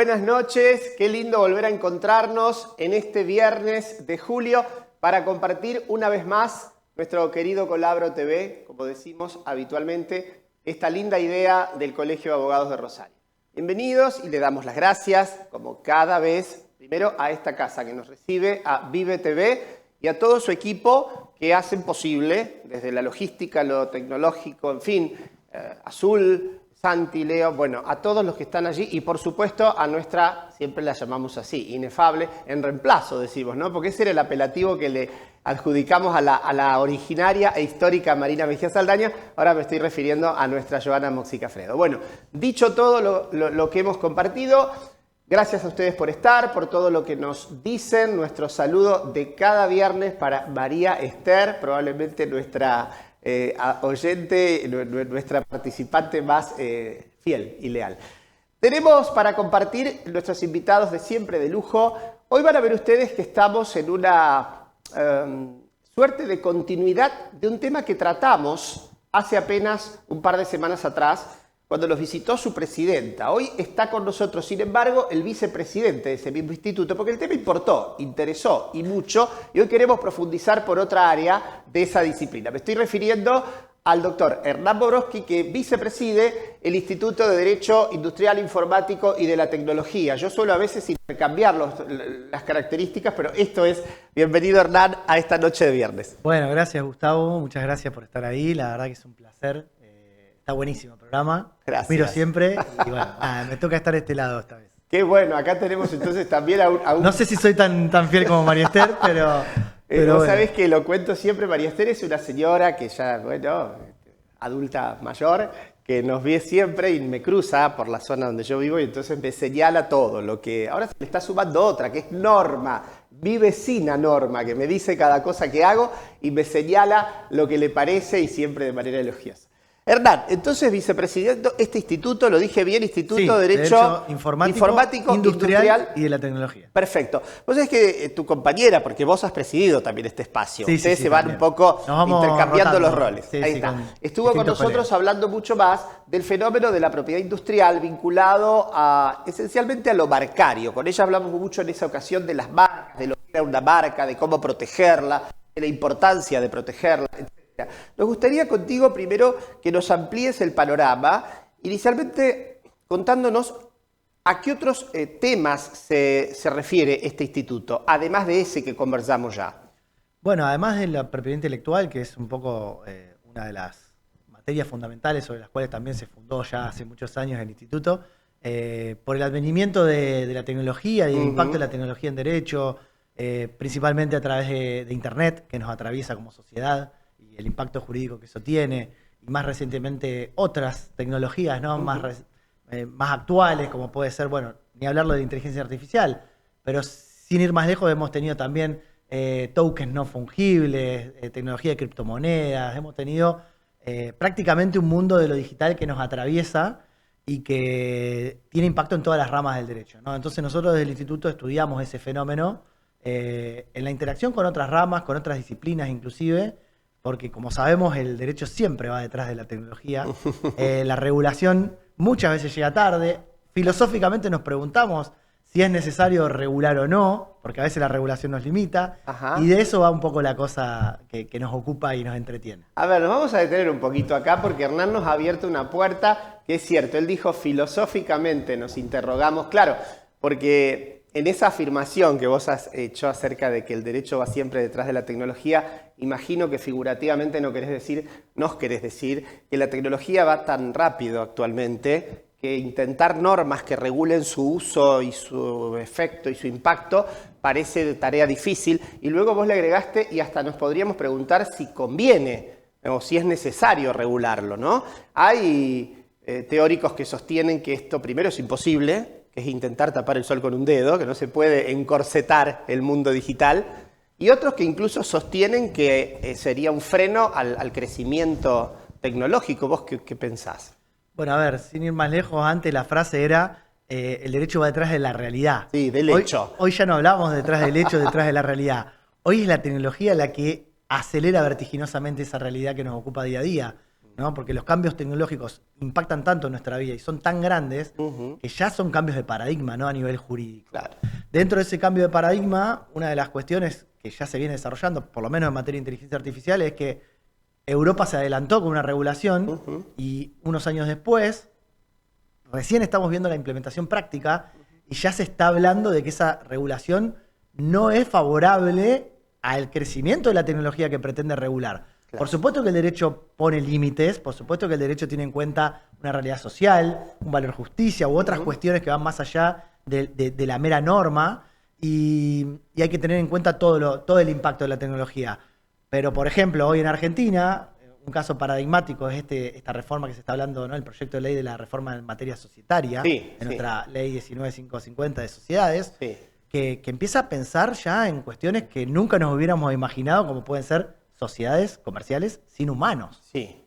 Buenas noches, qué lindo volver a encontrarnos en este viernes de julio para compartir una vez más nuestro querido Colabro TV, como decimos habitualmente, esta linda idea del Colegio de Abogados de Rosario. Bienvenidos y le damos las gracias, como cada vez, primero a esta casa que nos recibe, a Vive TV y a todo su equipo que hacen posible, desde la logística, lo tecnológico, en fin, Azul, Santi, Leo, bueno, a todos los que están allí y por supuesto a nuestra, siempre la llamamos así, inefable, en reemplazo decimos, ¿no? Porque ese era el apelativo que le adjudicamos a la originaria e histórica Marina Mejía Saldaña, ahora me estoy refiriendo a nuestra Joana Moxica Fredo. Bueno, dicho todo lo que hemos compartido, gracias a ustedes por estar, por todo lo que nos dicen, nuestro saludo de cada viernes para María Esther, probablemente nuestra oyente, nuestra participante más fiel y leal. Tenemos para compartir nuestros invitados de siempre de lujo. Hoy van a ver ustedes que estamos en una suerte de continuidad de un tema que tratamos hace apenas un par de semanas atrás, cuando los visitó su presidenta. Hoy está con nosotros, sin embargo, el vicepresidente de ese mismo instituto, porque el tema importó, interesó y mucho, y hoy queremos profundizar por otra área de esa disciplina. Me estoy refiriendo al doctor Hernán Bobrovsky, que vicepreside el Instituto de Derecho Industrial, Informático y de la Tecnología. Yo suelo a veces intercambiar las características, pero esto es, bienvenido Hernán a esta noche de viernes. Bueno, gracias Gustavo, muchas gracias por estar ahí, la verdad que es un placer. Está buenísimo el programa. Gracias. Miro siempre y bueno, me toca estar de este lado esta vez. Qué bueno, acá tenemos entonces también a un... No sé si soy tan fiel como María Esther, pero vos bueno. sabés que lo cuento siempre, María Esther es una señora que ya, bueno, adulta mayor, que nos ve siempre y me cruza por la zona donde yo vivo y entonces me señala todo lo que... Ahora se le está sumando otra, que es Norma, mi vecina Norma, que me dice cada cosa que hago y me señala lo que le parece y siempre de manera elogiosa. Hernán, entonces vicepresidente, este instituto, lo dije bien, Instituto Sí, de Derecho Informático, Industrial y de la Tecnología. Perfecto. Vos sabés que tu compañera, porque vos has presidido también este espacio, Sí, ustedes sí, se van también. un poco intercambiando rotando. los roles. Sí, Ahí sí, está. con Estuvo con distintos nosotros colegas. hablando mucho más del fenómeno de la propiedad industrial vinculado esencialmente a lo marcario. Con ella hablamos mucho en esa ocasión de las marcas, de lo que era una marca, de cómo protegerla, de la importancia de protegerla, etc. Nos gustaría contigo primero que nos amplíes el panorama, inicialmente contándonos a qué otros temas se refiere este instituto, además de ese que conversamos ya. Bueno, además de la propiedad intelectual, que es un poco una de las materias fundamentales sobre las cuales también se fundó ya hace muchos años el instituto, por el advenimiento de la tecnología y el impacto de la tecnología en derecho, principalmente a través de Internet, que nos atraviesa como sociedad, y el impacto jurídico que eso tiene, y más recientemente otras tecnologías, ¿no? Más actuales, como puede ser, bueno, ni hablarlo de la inteligencia artificial, pero sin ir más lejos hemos tenido también tokens no fungibles, tecnología de criptomonedas, hemos tenido prácticamente un mundo de lo digital que nos atraviesa y que tiene impacto en todas las ramas del derecho, ¿no? Entonces nosotros desde el instituto estudiamos ese fenómeno en la interacción con otras ramas, con otras disciplinas inclusive, porque como sabemos el derecho siempre va detrás de la tecnología. La regulación muchas veces llega tarde. Filosóficamente nos preguntamos si es necesario regular o no, porque a veces la regulación nos limita. Ajá. Y de eso va un poco la cosa que nos ocupa y nos entretiene. A ver, nos vamos a detener un poquito acá porque Hernán nos ha abierto una puerta que es cierto. Él dijo filosóficamente nos interrogamos, claro, porque en esa afirmación que vos has hecho acerca de que el derecho va siempre detrás de la tecnología, imagino que figurativamente nos querés decir que la tecnología va tan rápido actualmente que intentar normas que regulen su uso y su efecto y su impacto parece tarea difícil. Y luego vos le agregaste y hasta nos podríamos preguntar si conviene o si es necesario regularlo, ¿no? Hay teóricos que sostienen que esto primero es imposible, que es intentar tapar el sol con un dedo, que no se puede encorsetar el mundo digital, y otros que incluso sostienen que sería un freno al crecimiento tecnológico. ¿Vos qué pensás? Bueno, a ver, sin ir más lejos, antes la frase era el derecho va detrás de la realidad. Sí, del hecho. Hoy ya no hablamos detrás del hecho, detrás de la realidad. Hoy es la tecnología la que acelera vertiginosamente esa realidad que nos ocupa día a día. ¿no? Porque los cambios tecnológicos impactan tanto en nuestra vida y son tan grandes que ya son cambios de paradigma, ¿no? A nivel jurídico. Claro. Dentro de ese cambio de paradigma, una de las cuestiones que ya se viene desarrollando, por lo menos en materia de inteligencia artificial, es que Europa se adelantó con una regulación y unos años después, recién estamos viendo la implementación práctica y ya se está hablando de que esa regulación no es favorable al crecimiento de la tecnología que pretende regular. Claro. Por supuesto que el derecho pone límites, por supuesto que el derecho tiene en cuenta una realidad social, un valor justicia u otras cuestiones que van más allá de la mera norma y hay que tener en cuenta todo el impacto de la tecnología. Pero, por ejemplo, hoy en Argentina, un caso paradigmático es esta reforma que se está hablando, ¿no? El proyecto de ley de la reforma en materia societaria, nuestra ley 19550 de sociedades, que empieza a pensar ya en cuestiones que nunca nos hubiéramos imaginado, como pueden ser sociedades comerciales sin humanos.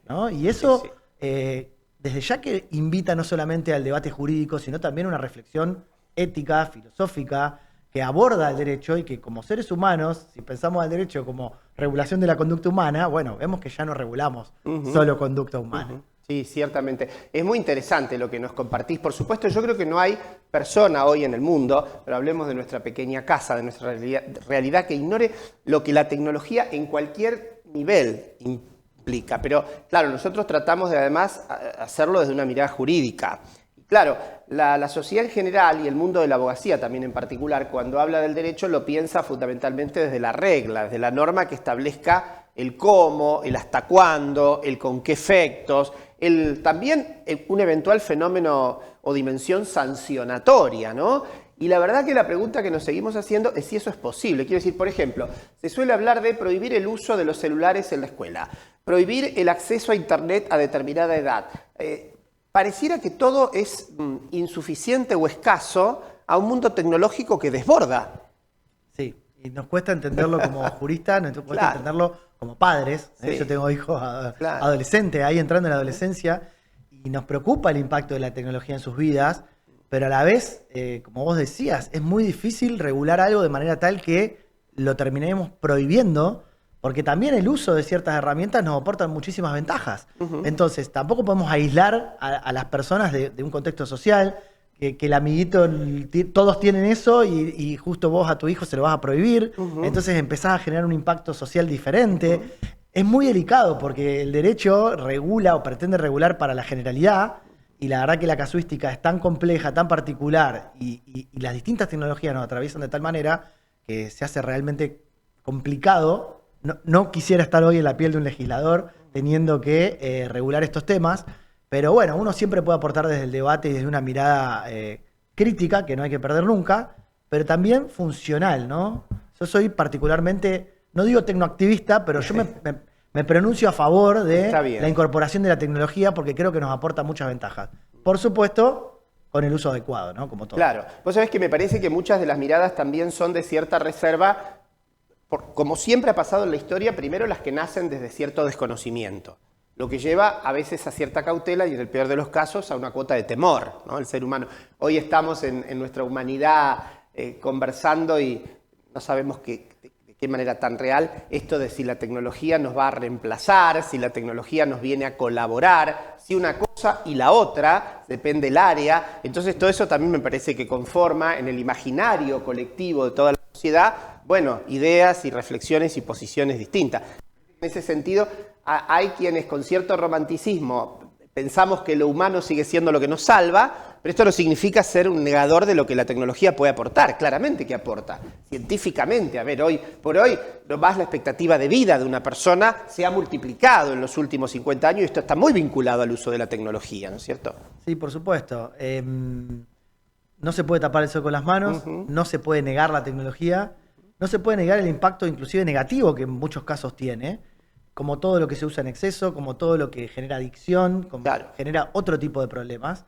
¿No? Y eso, desde ya que invita no solamente al debate jurídico, sino también a una reflexión ética, filosófica, que aborda el derecho y que como seres humanos, si pensamos al derecho como regulación de la conducta humana, bueno, vemos que ya no regulamos solo conducta humana. Sí, ciertamente. Es muy interesante lo que nos compartís. Por supuesto, yo creo que no hay persona hoy en el mundo, pero hablemos de nuestra pequeña casa, de nuestra realidad, que ignore lo que la tecnología en cualquier nivel implica. Pero, claro, nosotros tratamos de, además, hacerlo desde una mirada jurídica. Claro, la sociedad en general y el mundo de la abogacía también en particular, cuando habla del derecho, lo piensa fundamentalmente desde la regla, desde la norma que establezca el cómo, el hasta cuándo, el con qué efectos, también un eventual fenómeno o dimensión sancionatoria, ¿no? Y la verdad que la pregunta que nos seguimos haciendo es si eso es posible. Quiero decir, por ejemplo, se suele hablar de prohibir el uso de los celulares en la escuela, prohibir el acceso a Internet a determinada edad. Pareciera que todo es insuficiente o escaso a un mundo tecnológico que desborda. Sí, y nos cuesta entenderlo como juristas, nos cuesta entenderlo como padres. Yo tengo hijos adolescentes, ahí entrando en la adolescencia, y nos preocupa el impacto de la tecnología en sus vidas, pero a la vez, como vos decías, es muy difícil regular algo de manera tal que lo terminemos prohibiendo, porque también el uso de ciertas herramientas nos aportan muchísimas ventajas. Entonces, tampoco podemos aislar a las personas de un contexto social, que el amiguito, todos tienen eso y justo vos a tu hijo se lo vas a prohibir. Entonces empezás a generar un impacto social diferente. Es muy delicado porque el derecho regula o pretende regular para la generalidad y la verdad que la casuística es tan compleja, tan particular y las distintas tecnologías nos atraviesan de tal manera que se hace realmente complicado. No quisiera estar hoy en la piel de un legislador teniendo que regular estos temas, pero bueno, uno siempre puede aportar desde el debate y desde una mirada crítica, que no hay que perder nunca, pero también funcional, ¿no? Yo soy particularmente, no digo tecnoactivista, pero yo me pronuncio a favor de la incorporación de la tecnología porque creo que nos aporta muchas ventajas. Por supuesto, con el uso adecuado, ¿no? Como todo. Claro. Vos sabés que me parece que muchas de las miradas también son de cierta reserva, como siempre ha pasado en la historia, primero las que nacen desde cierto desconocimiento, lo que lleva a veces a cierta cautela y en el peor de los casos a una cuota de temor, ¿no? El ser humano. Hoy estamos en nuestra humanidad conversando y no sabemos de qué manera tan real esto de si la tecnología nos va a reemplazar, si la tecnología nos viene a colaborar, si una cosa y la otra, depende del área. Entonces todo eso también me parece que conforma en el imaginario colectivo de toda la sociedad, bueno, ideas y reflexiones y posiciones distintas. En ese sentido, hay quienes con cierto romanticismo pensamos que lo humano sigue siendo lo que nos salva, pero esto no significa ser un negador de lo que la tecnología puede aportar. Claramente que aporta. Científicamente, a ver, hoy por hoy, nomás la expectativa de vida de una persona se ha multiplicado en los últimos 50 años y esto está muy vinculado al uso de la tecnología, ¿no es cierto? Sí, por supuesto. No se puede tapar el sol con las manos, no se puede negar la tecnología, no se puede negar el impacto inclusive negativo que en muchos casos tiene, como todo lo que se usa en exceso, como todo lo que genera adicción, como genera otro tipo de problemas.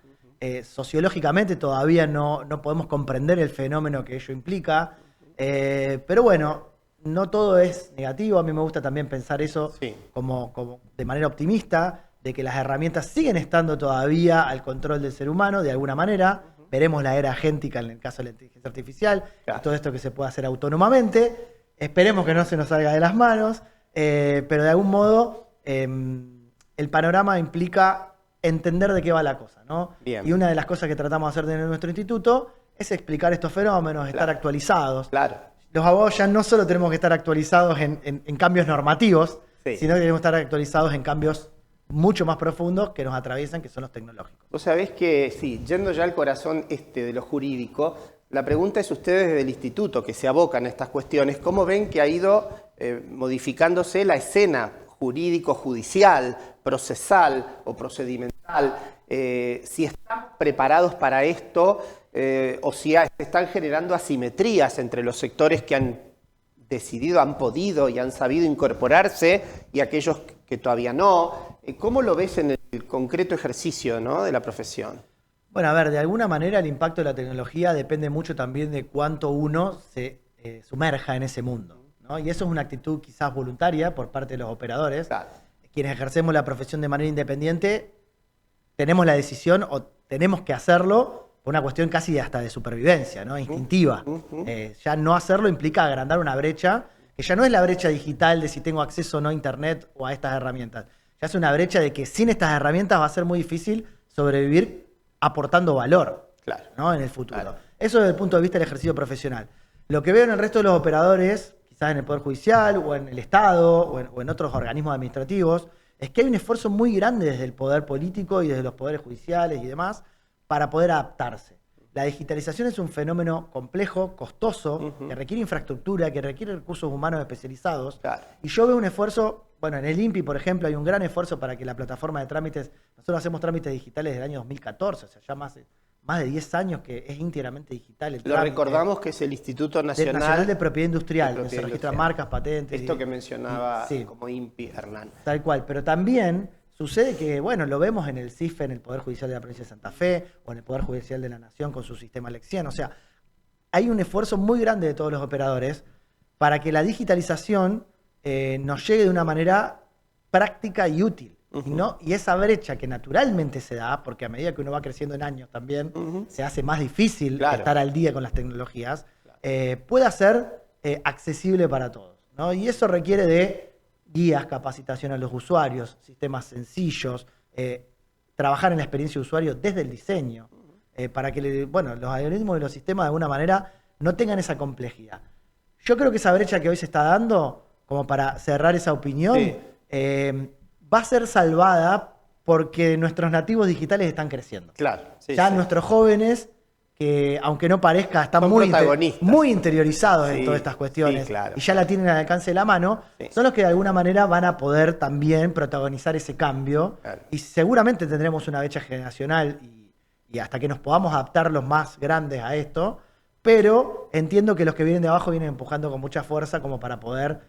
Sociológicamente todavía no podemos comprender el fenómeno que ello implica, pero bueno, no todo es negativo. A mí me gusta también pensar eso como de manera optimista, de que las herramientas siguen estando todavía al control del ser humano de alguna manera. Veremos la era agéntica en el caso de la inteligencia artificial, y todo esto que se puede hacer autónomamente. Esperemos que no se nos salga de las manos, pero de algún modo el panorama implica entender de qué va la cosa, ¿no? Bien. Y una de las cosas que tratamos de hacer en nuestro instituto es explicar estos fenómenos, estar actualizados. Claro. Los abogados ya no solo tenemos que estar actualizados en cambios normativos, Sí. sino que tenemos que estar actualizados en cambios mucho más profundos que nos atraviesan, que son los tecnológicos. Vos sabés que, sí, yendo ya al corazón de lo jurídico, la pregunta es ustedes desde el instituto que se abocan a estas cuestiones, ¿cómo ven que ha ido modificándose la escena jurídico-judicial, procesal o procedimental? Si están preparados para esto o si se están generando asimetrías entre los sectores que han decidido, han podido y han sabido incorporarse y aquellos que todavía no. ¿Cómo lo ves en el concreto ejercicio, ¿no?, de la profesión? Bueno, a ver, de alguna manera el impacto de la tecnología depende mucho también de cuánto uno se sumerja en ese mundo, ¿no? Y eso es una actitud quizás voluntaria por parte de los operadores. Claro. Quienes ejercemos la profesión de manera independiente, tenemos la decisión o tenemos que hacerlo por una cuestión casi hasta de supervivencia, ¿no? Instintiva. Ya no hacerlo implica agrandar una brecha, que ya no es la brecha digital de si tengo acceso o no a Internet o a estas herramientas. Ya es una brecha de que sin estas herramientas va a ser muy difícil sobrevivir aportando valor, Claro. ¿no?, en el futuro. Claro. Eso desde el punto de vista del ejercicio profesional. Lo que veo en el resto de los operadores, quizás en el Poder Judicial o en el Estado o en otros organismos administrativos, es que hay un esfuerzo muy grande desde el poder político y desde los poderes judiciales y demás para poder adaptarse. La digitalización es un fenómeno complejo, costoso, que requiere infraestructura, que requiere recursos humanos especializados. Claro. Y yo veo un esfuerzo, bueno, en el INPI, por ejemplo, hay un gran esfuerzo para que la plataforma de trámites, nosotros hacemos trámites digitales desde el año 2014, o sea, ya más de 10 años que es íntegramente digital el Lo trámite. recordamos que es el Instituto Nacional de Propiedad Industrial, de donde se Propiedad registran Industrial. marcas, patentes. Esto que mencionaba sí, como INPI, Hernán. tal cual, pero también sucede que, bueno, lo vemos en el CIFE, en el Poder Judicial de la Provincia de Santa Fe, o en el Poder Judicial de la Nación con su sistema Lexian. O sea, hay un esfuerzo muy grande de todos los operadores para que la digitalización nos llegue de una manera práctica y útil. Y esa brecha que naturalmente se da, porque a medida que uno va creciendo en años también, se hace más difícil estar al día con las tecnologías, pueda ser accesible para todos, ¿no? Y eso requiere de guías, capacitación a los usuarios, sistemas sencillos, trabajar en la experiencia de usuario desde el diseño, para que los algoritmos y los sistemas de alguna manera no tengan esa complejidad. Yo creo que esa brecha que hoy se está dando, como para cerrar esa opinión, va a ser salvada porque nuestros nativos digitales están creciendo. Claro. Sí, ya sí. nuestros jóvenes, que aunque no parezca, están Son protagonistas. muy interiorizados en Sí, todas estas cuestiones, sí, claro. y ya la tienen al alcance de la mano, son los que de alguna manera van a poder también protagonizar ese cambio. Claro. Y seguramente tendremos una brecha generacional y hasta que nos podamos adaptar los más grandes a esto, pero entiendo que los que vienen de abajo vienen empujando con mucha fuerza como para poder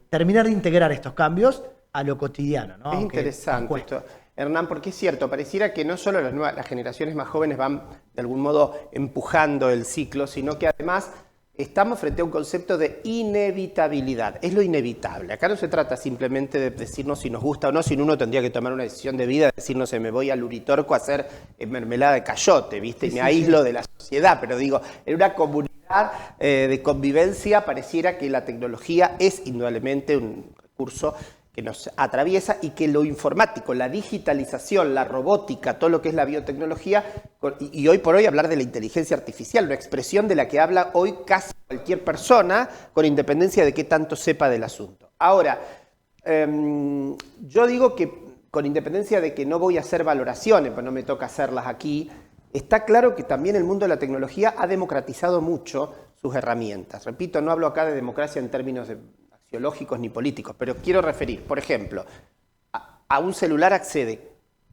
terminar de integrar estos cambios a lo cotidiano, ¿no? Es Aunque interesante cueste. esto, Hernán, porque es cierto, pareciera que no solo las generaciones más jóvenes van de algún modo empujando el ciclo, sino que además estamos frente a un concepto de inevitabilidad. Es lo inevitable. Acá no se trata simplemente de decirnos si nos gusta o no, sino uno tendría que tomar una decisión de vida, decirnos me voy al Uritorco a hacer mermelada de cayote, ¿viste? Y me aíslo de la sociedad, pero digo, en una comunidad de convivencia pareciera que la tecnología es indudablemente un recurso que nos atraviesa y que lo informático, la digitalización, la robótica, todo lo que es la biotecnología, y hoy por hoy hablar de la inteligencia artificial, una expresión de la que habla hoy casi cualquier persona, con independencia de qué tanto sepa del asunto. Ahora, yo digo que con independencia de que no voy a hacer valoraciones, pues no me toca hacerlas aquí, está claro que también el mundo de la tecnología ha democratizado mucho sus herramientas. Repito, no hablo acá de democracia en términos axiológicos ni políticos, pero quiero referir, por ejemplo, a un celular accede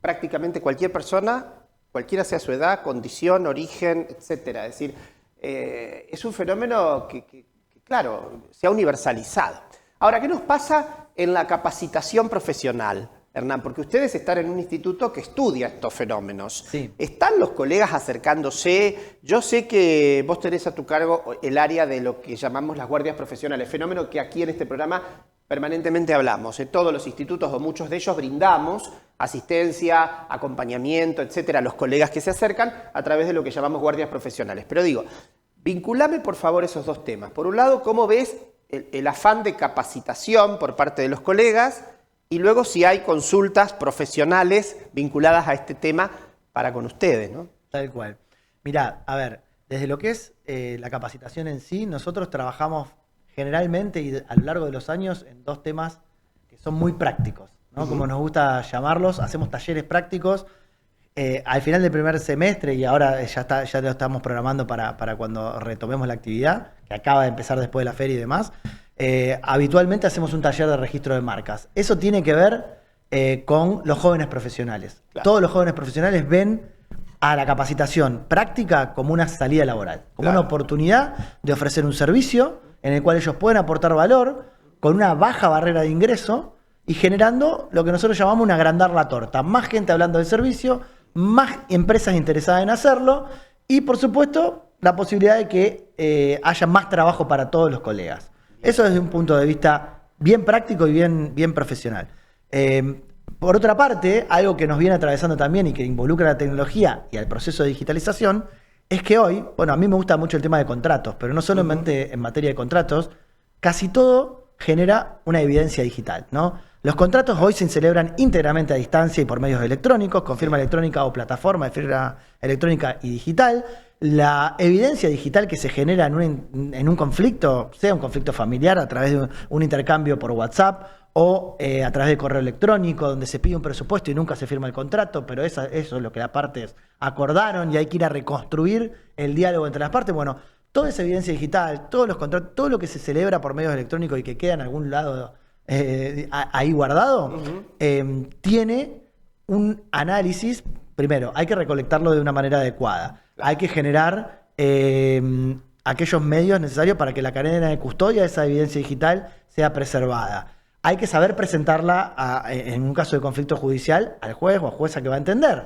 prácticamente cualquier persona, cualquiera sea su edad, condición, origen, etcétera. Es decir, es un fenómeno que, claro, se ha universalizado. Ahora, ¿qué nos pasa en la capacitación profesional, Hernán? Porque ustedes están en un instituto que estudia estos fenómenos. Sí. ¿Están los colegas acercándose? Yo sé que vos tenés a tu cargo el área de lo que llamamos las guardias profesionales, fenómeno que aquí en este programa permanentemente hablamos. En todos los institutos o muchos de ellos brindamos asistencia, acompañamiento, etcétera, a los colegas que se acercan a través de lo que llamamos guardias profesionales. Pero digo, vinculame por favor esos dos temas. Por un lado, ¿cómo ves el afán de capacitación por parte de los colegas? y luego si hay consultas profesionales vinculadas a este tema para con ustedes, ¿no? Tal cual. Mirá, a ver, desde lo que es la capacitación en sí, nosotros trabajamos generalmente y a lo largo de los años en dos temas que son muy prácticos, ¿no? Como nos gusta llamarlos, hacemos talleres prácticos. Al final del primer semestre, y ahora ya lo estamos programando para cuando retomemos la actividad, que acaba de empezar después de la feria y demás, habitualmente hacemos un taller de registro de marcas. Eso tiene que ver con los jóvenes profesionales. Claro. Todos los jóvenes profesionales ven a la capacitación práctica como una salida laboral, como una oportunidad de ofrecer un servicio en el cual ellos pueden aportar valor con una baja barrera de ingreso y generando lo que nosotros llamamos un agrandar la torta. Más gente hablando del servicio, más empresas interesadas en hacerlo y, por supuesto, la posibilidad de que haya más trabajo para todos los colegas. Eso desde un punto de vista bien práctico y bien profesional. Por otra parte, algo que nos viene atravesando también y que involucra a la tecnología y al proceso de digitalización es que hoy, bueno, a mí me gusta mucho el tema de contratos, pero no solamente en materia de contratos, casi todo genera una evidencia digital, ¿no? Los contratos hoy se celebran íntegramente a distancia y por medios electrónicos, con firma electrónica o plataforma de firma electrónica y digital. La evidencia digital que se genera en un conflicto, sea un conflicto familiar a través de un intercambio por WhatsApp o a través de correo electrónico donde se pide un presupuesto y nunca se firma el contrato, pero eso es lo que las partes acordaron y hay que ir a reconstruir el diálogo entre las partes. Bueno, toda esa evidencia digital, todos los contratos, todo lo que se celebra por medios electrónicos y que queda en algún lado ahí guardado, tiene un análisis. Primero, hay que recolectarlo de una manera adecuada. Hay que generar aquellos medios necesarios para que la cadena de custodia de esa evidencia digital sea preservada. Hay que saber presentarla, en un caso de conflicto judicial, al juez o a jueza que va a entender.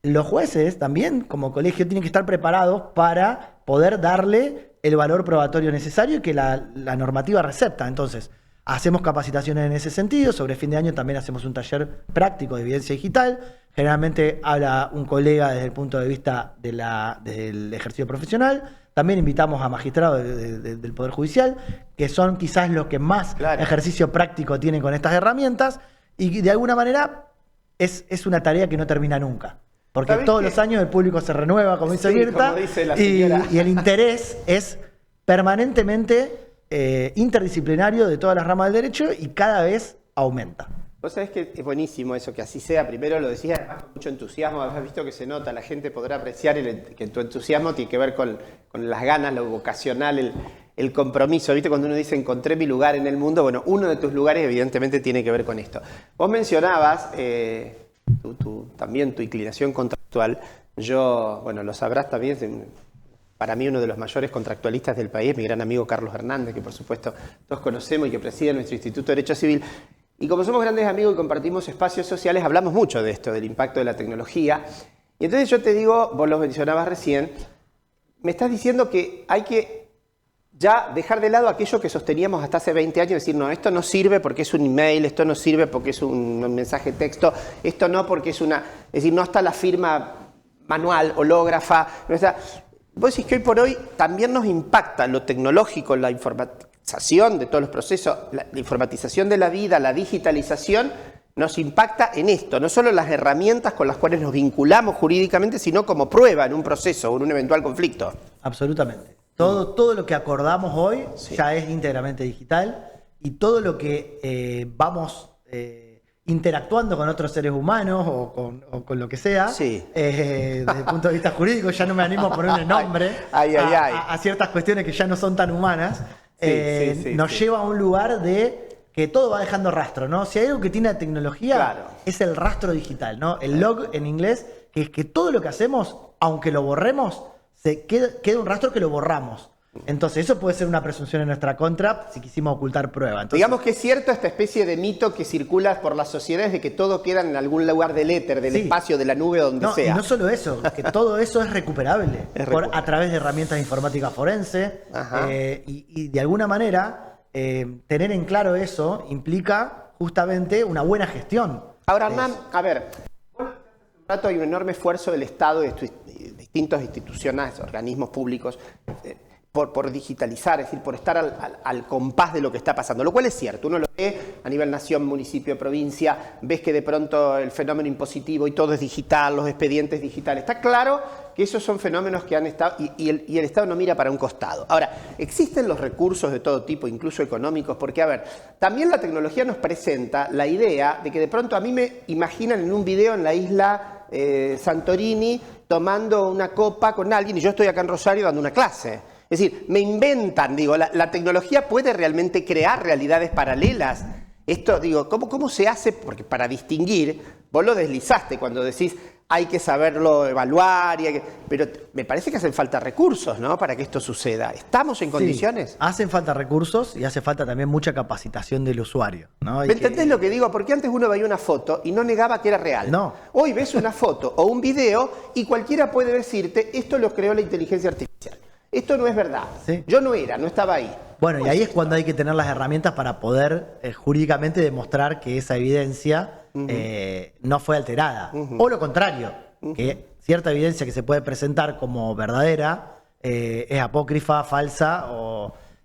Los jueces también, como colegio, tienen que estar preparados para poder darle el valor probatorio necesario y que la normativa recepta. Entonces, hacemos capacitaciones en ese sentido. Sobre fin de año también hacemos un taller práctico de evidencia digital. Generalmente habla un colega desde el punto de vista del ejercicio profesional. También invitamos a magistrados del Poder Judicial, que son quizás los que más ejercicio práctico tienen con estas herramientas. Y de alguna manera es una tarea que no termina nunca. Porque todos los años el público se renueva, como dice Mirta, y el interés es permanentemente interdisciplinario de todas las ramas del derecho y cada vez aumenta. Vos sabés que es buenísimo eso, que así sea. Primero lo decías con mucho entusiasmo, has visto que se nota, la gente podrá apreciar que tu entusiasmo tiene que ver con las ganas, lo vocacional, el compromiso. ¿Viste? Cuando uno dice encontré mi lugar en el mundo, bueno, uno de tus lugares evidentemente tiene que ver con esto. Vos mencionabas también tu inclinación contractual. Yo, bueno, lo sabrás también, para mí uno de los mayores contractualistas del país, mi gran amigo Carlos Hernández, que por supuesto todos conocemos y que preside nuestro Instituto de Derecho Civil. Y como somos grandes amigos y compartimos espacios sociales, hablamos mucho de esto, del impacto de la tecnología. Y entonces yo te digo, vos lo mencionabas recién, me estás diciendo que hay que ya dejar de lado aquello que sosteníamos hasta hace 20 años, decir, no, esto no sirve porque es un email, esto no sirve porque es un mensaje de texto, esto no porque es es decir, no está la firma manual, hológrafa, no está. Vos decís que hoy por hoy también nos impacta lo tecnológico, la informatización de todos los procesos, la informatización de la vida, la digitalización, nos impacta en esto, no solo las herramientas con las cuales nos vinculamos jurídicamente, sino como prueba en un proceso o en un eventual conflicto. Absolutamente. Todo lo que acordamos hoy ya es íntegramente digital y todo lo que vamos interactuando con otros seres humanos o con lo que sea, desde el punto de vista jurídico, ya no me animo a ponerle nombre a ciertas cuestiones que ya no son tan humanas, nos lleva a un lugar de que todo va dejando rastro, ¿no? Si hay algo que tiene la tecnología, es el rastro digital, ¿no? El log en inglés, que es que todo lo que hacemos, aunque lo borremos, queda un rastro que lo borramos. Entonces, eso puede ser una presunción en nuestra contra si quisimos ocultar prueba. Entonces, digamos que es cierto esta especie de mito que circula por las sociedades de que todo queda en algún lugar del éter, del espacio, de la nube, donde sea. Y no solo eso, que todo eso es recuperable a través de herramientas de informática forense. Y de alguna manera, tener en claro eso implica justamente una buena gestión. Ahora, Hernán, a ver, hay un enorme esfuerzo del Estado y de distintas instituciones, organismos públicos, por digitalizar, es decir, por estar al compás de lo que está pasando, lo cual es cierto. Uno lo ve a nivel nación, municipio, provincia, ves que de pronto el fenómeno impositivo y todo es digital, los expedientes digitales. Está claro que esos son fenómenos que han estado y el Estado no mira para un costado. Ahora, existen los recursos de todo tipo, incluso económicos, porque, a ver, también la tecnología nos presenta la idea de que de pronto a mí me imaginan en un video en la isla Santorini tomando una copa con alguien y yo estoy acá en Rosario dando una clase. Es decir, me inventan, digo, la tecnología puede realmente crear realidades paralelas. Esto, digo, ¿cómo se hace? Porque para distinguir, vos lo deslizaste cuando decís hay que saberlo evaluar, pero me parece que hacen falta recursos, ¿no? Para que esto suceda. ¿Estamos en condiciones? Sí, hacen falta recursos y hace falta también mucha capacitación del usuario, ¿no? ¿Me entendés lo que digo? Porque antes uno veía una foto y no negaba que era real. No. Hoy ves una foto o un video y cualquiera puede decirte esto lo creó la inteligencia artificial. Esto no es verdad. Sí. Yo no estaba ahí. Bueno, y ahí es cuando hay que tener las herramientas para poder jurídicamente demostrar que esa evidencia no fue alterada. O lo contrario, que cierta evidencia que se puede presentar como verdadera es apócrifa, falsa,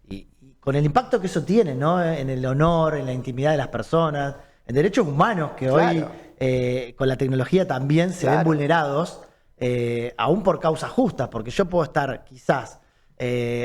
y con el impacto que eso tiene, ¿no? En el honor, en la intimidad de las personas, en derechos humanos que hoy con la tecnología también se ven vulnerados, aún por causas justas, porque yo puedo estar quizás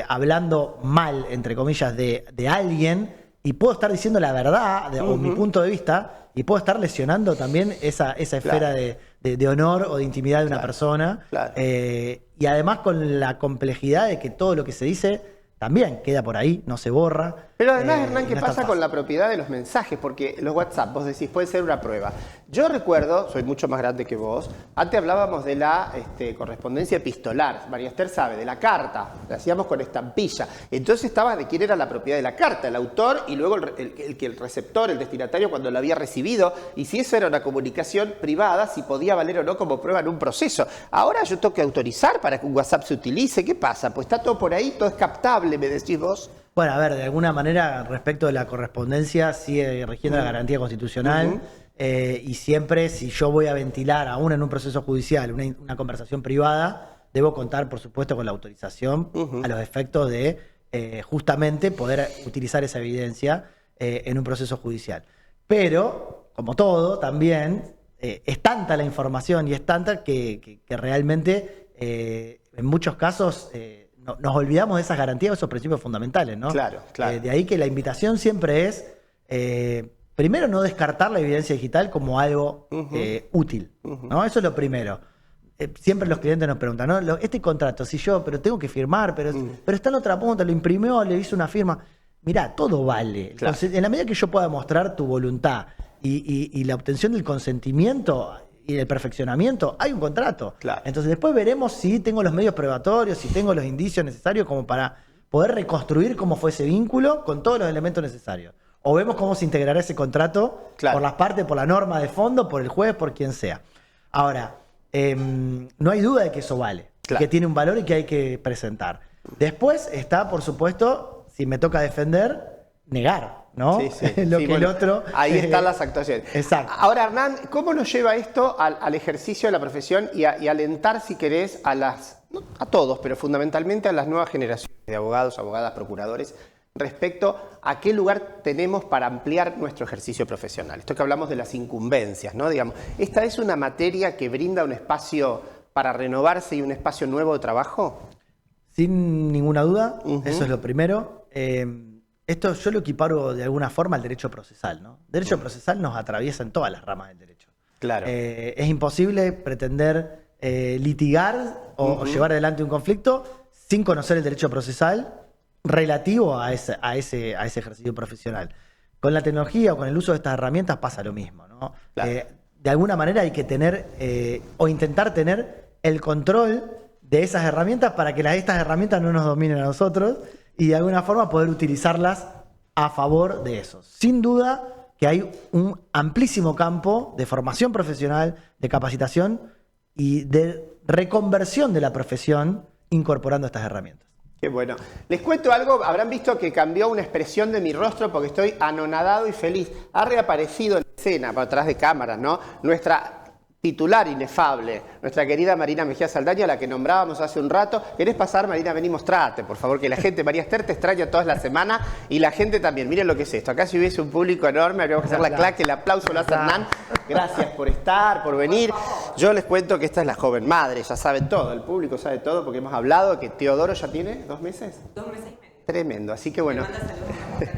hablando mal, entre comillas, de alguien y puedo estar diciendo la verdad o mi punto de vista y puedo estar lesionando también esa esfera de honor o de intimidad de una persona. Y además con la complejidad de que todo lo que se dice también queda por ahí, no se borra. Pero además, Hernán, ¿qué pasa con la propiedad de los mensajes? Porque los WhatsApp, vos decís, puede ser una prueba. Yo recuerdo, soy mucho más grande que vos, antes hablábamos de la correspondencia epistolar, María Esther sabe, de la carta, la hacíamos con estampilla. Entonces estaba de quién era la propiedad de la carta, el autor y luego el receptor, el destinatario cuando lo había recibido, y si eso era una comunicación privada, si podía valer o no como prueba en un proceso. Ahora yo tengo que autorizar para que un WhatsApp se utilice. ¿Qué pasa? Pues está todo por ahí, todo es captable, me decís vos. Bueno, a ver, de alguna manera, respecto de la correspondencia, sigue rigiendo la garantía constitucional y siempre, si yo voy a ventilar, aún en un proceso judicial, una conversación privada, debo contar, por supuesto, con la autorización a los efectos de justamente poder utilizar esa evidencia en un proceso judicial. Pero, como todo, también es tanta la información y es tanta que realmente, en muchos casos, nos olvidamos de esas garantías, de esos principios fundamentales, ¿no? Claro. De ahí que la invitación siempre es, primero, no descartar la evidencia digital como algo útil, ¿no? Eso es lo primero. Siempre los clientes nos preguntan, ¿no? Este contrato, pero tengo que firmar, pero está en otra punta, lo imprimió, le hizo una firma. Mirá, todo vale. Claro. Entonces, en la medida que yo pueda mostrar tu voluntad y la obtención del consentimiento y el perfeccionamiento, hay un contrato. Claro. Entonces después veremos si tengo los medios probatorios, si tengo los indicios necesarios como para poder reconstruir cómo fue ese vínculo con todos los elementos necesarios. O vemos cómo se integrará ese contrato por las partes, por la norma de fondo, por el juez, por quien sea. Ahora, no hay duda de que eso vale, que tiene un valor y que hay que presentar. Después está, por supuesto, si me toca defender, negar, ¿no? El otro. Ahí están las actuaciones. Exacto. Ahora, Hernán, ¿cómo nos lleva esto al ejercicio de la profesión y alentar, si querés, a todos, pero fundamentalmente a las nuevas generaciones de abogados, abogadas, procuradores, respecto a qué lugar tenemos para ampliar nuestro ejercicio profesional? Esto que hablamos de las incumbencias, ¿no? Digamos, ¿esta es una materia que brinda un espacio para renovarse y un espacio nuevo de trabajo? Sin ninguna duda, eso es lo primero. Esto yo lo equiparo de alguna forma al derecho procesal, ¿no? El derecho procesal nos atraviesa en todas las ramas del derecho. Claro. Es imposible pretender litigar o llevar adelante un conflicto sin conocer el derecho procesal relativo a ese ejercicio profesional. Con la tecnología o con el uso de estas herramientas pasa lo mismo, ¿no? Claro. De alguna manera hay que tener o intentar tener el control de esas herramientas para que estas herramientas no nos dominen a nosotros y de alguna forma poder utilizarlas a favor de eso. Sin duda que hay un amplísimo campo de formación profesional, de capacitación y de reconversión de la profesión incorporando estas herramientas. Qué bueno. Les cuento algo, habrán visto que cambió una expresión de mi rostro porque estoy anonadado y feliz. Ha reaparecido en escena, por atrás de cámaras, ¿no? Nuestra titular inefable, nuestra querida Marina Mejía Saldaña, a la que nombrábamos hace un rato. ¿Querés pasar, Marina? Vení, mostrate, por favor, que la gente, María Esther, te extraña toda la semana y la gente también. Miren lo que es esto. Acá si hubiese un público enorme, habríamos que hacer la claque, el aplauso, la Hernán. Gracias por estar, por venir. Yo les cuento que esta es la joven madre, ya saben todo, el público sabe todo, porque hemos hablado que Teodoro ya tiene 2 meses. 2 meses y medio. Tremendo, así que bueno. Me manda saludos.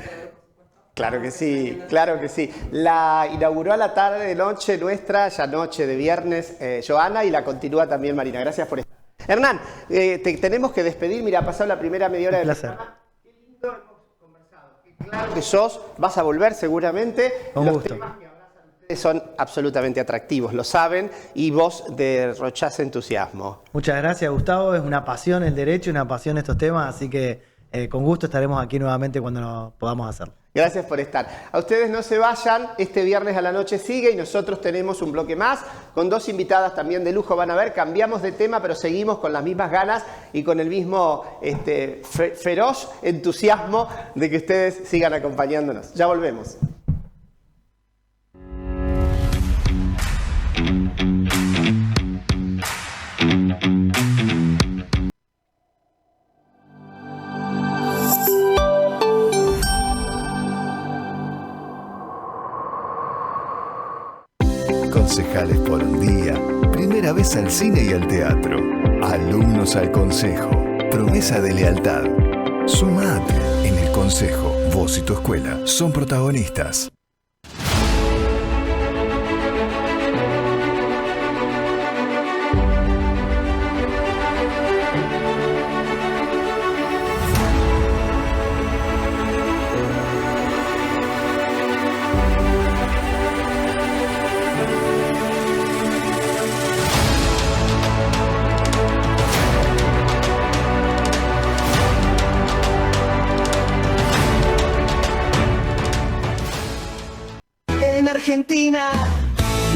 Claro que sí, claro que sí. La inauguró a la tarde de noche nuestra, ya noche de viernes, Joana, y la continúa también Marina. Gracias por estar. Hernán, te tenemos que despedir. Mira, ha pasado la primera media hora del programa. Qué lindo hemos conversado. Qué claro que sos, vas a volver seguramente. Con Los gusto. temas que abrazan ustedes son absolutamente atractivos, lo saben, y vos derrochás entusiasmo. Muchas gracias, Gustavo. Es una pasión el derecho, una pasión estos temas, así que con gusto estaremos aquí nuevamente cuando nos podamos hacerlo. Gracias por estar. A ustedes no se vayan, este viernes a la noche sigue y nosotros tenemos un bloque más con 2 invitadas también de lujo. Van a ver, cambiamos de tema, pero seguimos con las mismas ganas y con el mismo feroz entusiasmo de que ustedes sigan acompañándonos. Ya volvemos. Concejales por un día, primera vez al cine y al teatro, alumnos al consejo, promesa de lealtad. Sumate en el consejo, vos y tu escuela son protagonistas. En Argentina,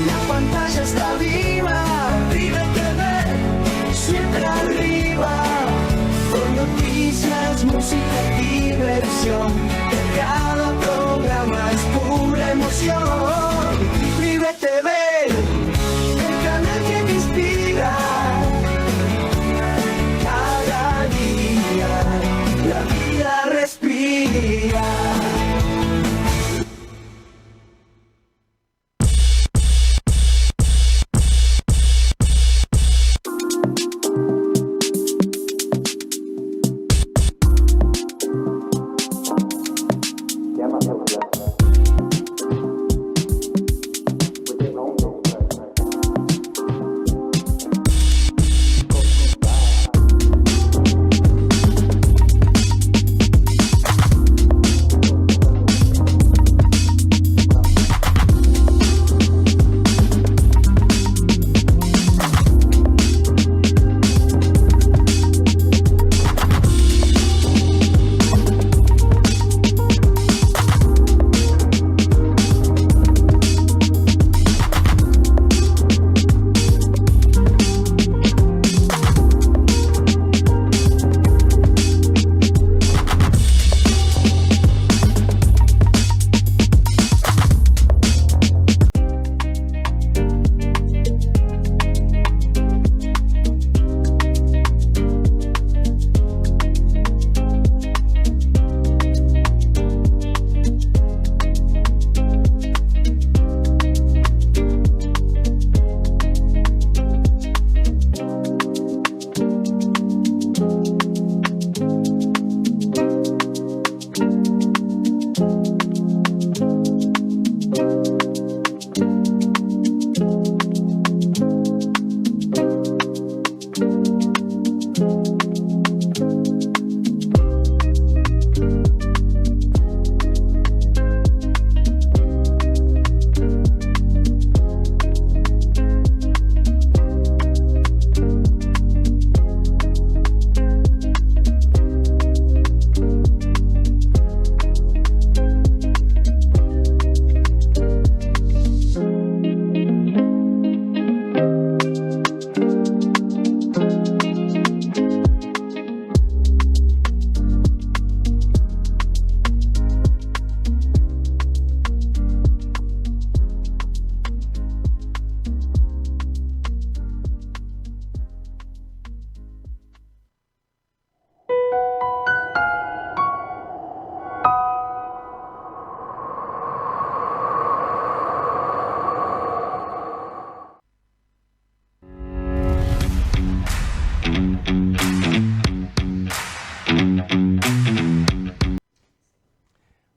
la pantalla está viva, River TV, siempre arriba, con noticias, música y diversión, cada programa es pura emoción. River TV, el canal que te inspira, cada día la vida respira.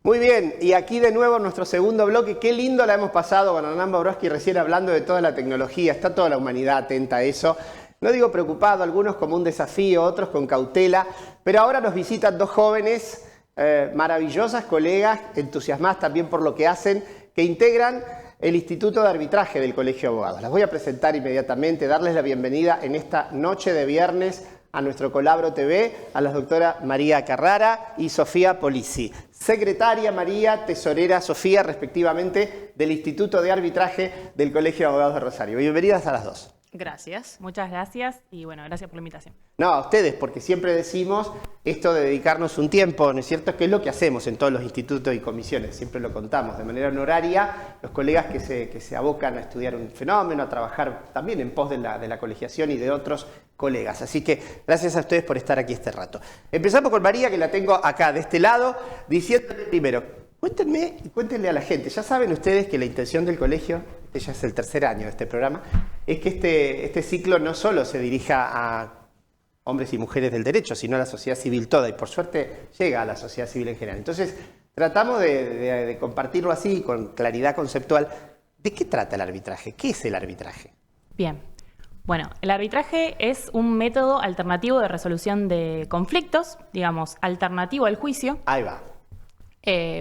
Muy bien, y aquí de nuevo nuestro segundo bloque. Qué lindo la hemos pasado con Hernán Bobrovsky recién hablando de toda la tecnología. Está toda la humanidad atenta a eso. No digo preocupado, algunos como un desafío, otros con cautela. Pero ahora nos visitan dos jóvenes maravillosas, colegas, entusiasmadas también por lo que hacen, que integran el Instituto de Arbitraje del Colegio de Abogados. Las voy a presentar inmediatamente, darles la bienvenida en esta noche de viernes a nuestro Colabro TV, a la doctora María Carrara y Sofía Polisi. Secretaria María, tesorera Sofía, respectivamente, del Instituto de Arbitraje del Colegio de Abogados de Rosario. Bienvenidas a las dos. Gracias, muchas gracias y bueno, gracias por la invitación. No, a ustedes, porque siempre decimos esto de dedicarnos un tiempo, ¿no es cierto? Que es lo que hacemos en todos los institutos y comisiones, siempre lo contamos de manera honoraria, los colegas que se abocan a estudiar un fenómeno, a trabajar también en pos de la colegiación y de otros colegas. Así que gracias a ustedes por estar aquí este rato. Empezamos con María, que la tengo acá de este lado, diciéndole primero, cuéntenme y cuéntenle a la gente. Ya saben ustedes que la intención del colegio, este ya es el tercer año de este programa, es que este ciclo no solo se dirija a hombres y mujeres del derecho, sino a la sociedad civil toda, y por suerte llega a la sociedad civil en general. Entonces, tratamos de compartirlo así, con claridad conceptual. ¿De qué trata el arbitraje? ¿Qué es el arbitraje? Bien, bueno, el arbitraje es un método alternativo de resolución de conflictos, digamos, alternativo al juicio. Ahí va.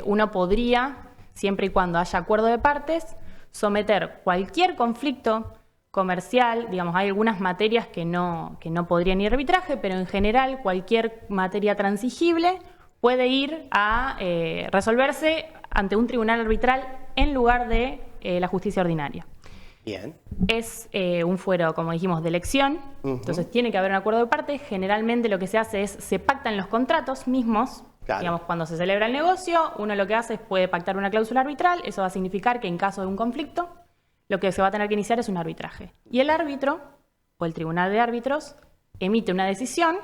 Uno podría, siempre y cuando haya acuerdo de partes, someter cualquier conflicto comercial, digamos, hay algunas materias que no podrían ir a arbitraje, pero en general cualquier materia transigible puede ir a resolverse ante un tribunal arbitral en lugar de la justicia ordinaria. Bien. Es un fuero, como dijimos, de elección, entonces tiene que haber un acuerdo de partes. Generalmente lo que se hace es, se pactan los contratos mismos. Claro. Digamos, cuando se celebra el negocio, uno lo que hace es puede pactar una cláusula arbitral, eso va a significar que en caso de un conflicto, lo que se va a tener que iniciar es un arbitraje. Y el árbitro, o el tribunal de árbitros, emite una decisión,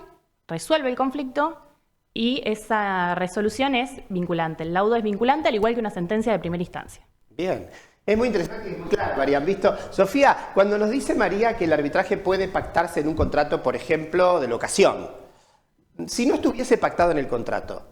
resuelve el conflicto y esa resolución es vinculante. El laudo es vinculante, al igual que una sentencia de primera instancia. Bien. Es muy interesante y muy claro, María. ¿Han visto? Sofía, cuando nos dice María que el arbitraje puede pactarse en un contrato, por ejemplo, de locación, si no estuviese pactado en el contrato,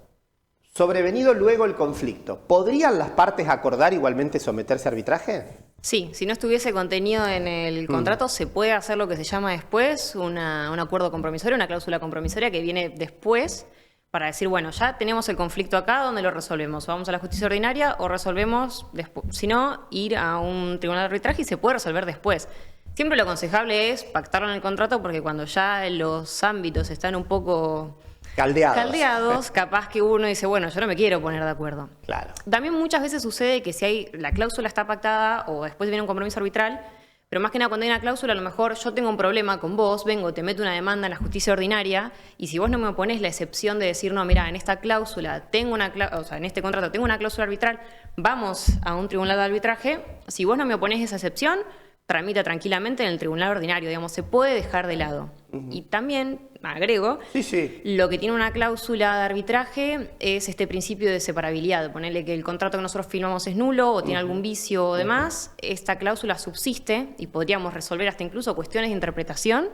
sobrevenido luego el conflicto, ¿podrían las partes acordar igualmente someterse a arbitraje? Sí, si no estuviese contenido en el contrato, se puede hacer lo que se llama después un acuerdo compromisorio, una cláusula compromisoria que viene después para decir, bueno, ya tenemos el conflicto acá, ¿dónde lo resolvemos? ¿Vamos a la justicia ordinaria o resolvemos después? Si no, ir a un tribunal de arbitraje y se puede resolver después. Siempre lo aconsejable es pactarlo en el contrato porque cuando ya los ámbitos están un poco caldeados, capaz que uno dice, bueno, yo no me quiero poner de acuerdo. Claro. También muchas veces sucede que si la cláusula está pactada o después viene un compromiso arbitral, pero más que nada cuando hay una cláusula, a lo mejor yo tengo un problema con vos, vengo, te meto una demanda en la justicia ordinaria y si vos no me pones la excepción de decir, no, mira, en esta cláusula en este contrato tengo una cláusula arbitral, vamos a un tribunal de arbitraje, si vos no me opones esa excepción, tramita tranquilamente en el tribunal ordinario, digamos, se puede dejar de lado. Y también, agrego, lo que tiene una cláusula de arbitraje es este principio de separabilidad. Ponerle que el contrato que nosotros firmamos es nulo o tiene algún vicio o demás, esta cláusula subsiste y podríamos resolver hasta incluso cuestiones de interpretación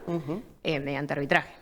mediante arbitraje.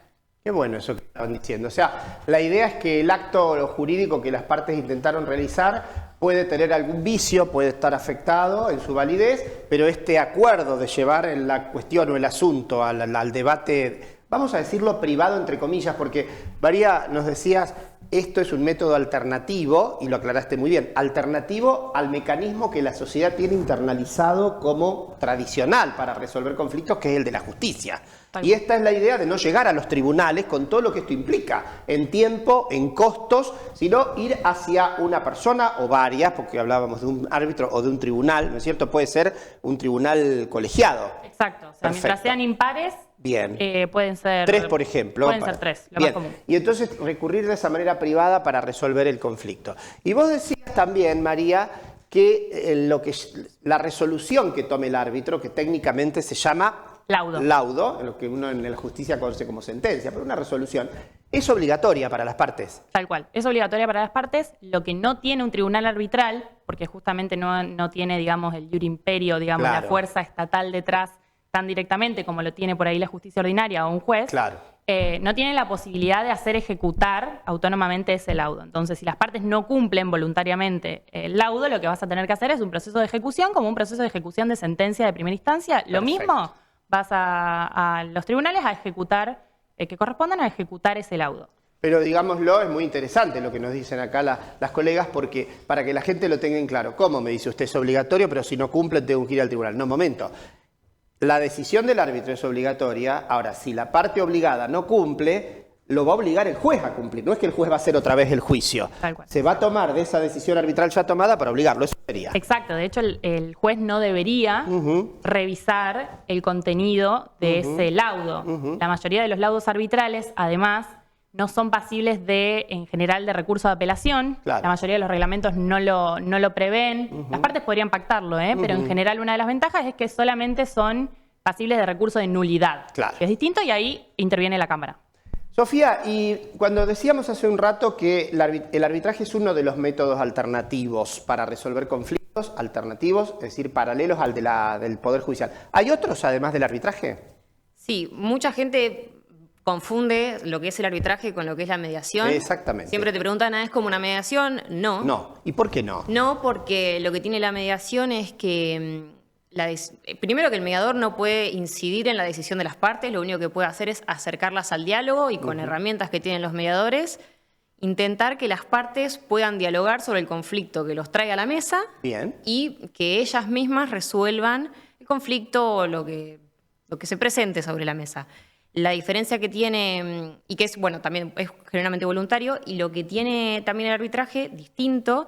Qué bueno eso que estaban diciendo. O sea, la idea es que el acto jurídico que las partes intentaron realizar puede tener algún vicio, puede estar afectado en su validez, pero este acuerdo de llevar la cuestión o el asunto al debate, vamos a decirlo privado entre comillas, porque María nos decías, esto es un método alternativo, y lo aclaraste muy bien, alternativo al mecanismo que la sociedad tiene internalizado como tradicional para resolver conflictos, que es el de la justicia. Y esta es la idea de no llegar a los tribunales con todo lo que esto implica, en tiempo, en costos, sino ir hacia una persona o varias, porque hablábamos de un árbitro o de un tribunal, ¿no es cierto? Puede ser un tribunal colegiado. Exacto, o sea, mientras sean impares, bien. Pueden ser... 3, por ejemplo. Pueden ser 3, lo más común. Y entonces recurrir de esa manera privada para resolver el conflicto. Y vos decías también, María, que la resolución que tome el árbitro, que técnicamente se llama laudo, en lo que uno en la justicia conoce como sentencia, pero una resolución, es obligatoria para las partes. Tal cual, es obligatoria para las partes. Lo que no tiene un tribunal arbitral, porque justamente no tiene, digamos, el iure imperio, digamos, la fuerza estatal detrás tan directamente como lo tiene por ahí la justicia ordinaria o un juez, no tiene la posibilidad de hacer ejecutar autónomamente ese laudo. Entonces, si las partes no cumplen voluntariamente el laudo, lo que vas a tener que hacer es un proceso de ejecución, como un proceso de ejecución de sentencia de primera instancia. Lo Perfecto. mismo, vas a los tribunales a ejecutar, que correspondan a ejecutar ese laudo. Pero digámoslo, es muy interesante lo que nos dicen acá las colegas, porque para que la gente lo tenga en claro. ¿Cómo? Me dice usted, es obligatorio, pero si no cumplen tengo que ir al tribunal. No, momento. La decisión del árbitro es obligatoria. Ahora, si la parte obligada no cumple, lo va a obligar el juez a cumplir. No es que el juez va a hacer otra vez el juicio. Tal cual. Se va a tomar de esa decisión arbitral ya tomada para obligarlo. Eso sería. Exacto, de hecho el juez no debería revisar el contenido de ese laudo. La mayoría de los laudos arbitrales, además, no son pasibles en general de recurso de apelación. Claro. La mayoría de los reglamentos no lo prevén. Las partes podrían pactarlo, pero en general una de las ventajas es que solamente son pasibles de recurso de nulidad, Claro. que es distinto y ahí interviene la Cámara. Sofía, y cuando decíamos hace un rato que el arbitraje es uno de los métodos alternativos para resolver conflictos, alternativos, es decir, paralelos al del Poder Judicial, ¿hay otros además del arbitraje? Sí, mucha gente confunde lo que es el arbitraje con lo que es la mediación. Exactamente. Siempre te preguntan, ¿es como una mediación? No. No. ¿Y por qué no? No, porque lo que tiene la mediación es que primero que el mediador no puede incidir en la decisión de las partes, lo único que puede hacer es acercarlas al diálogo y con herramientas que tienen los mediadores, intentar que las partes puedan dialogar sobre el conflicto que los trae a la mesa. Bien. Y que ellas mismas resuelvan el conflicto o lo que se presente sobre la mesa. La diferencia que tiene, y que es, bueno, también es generalmente voluntario, y lo que tiene también el arbitraje distinto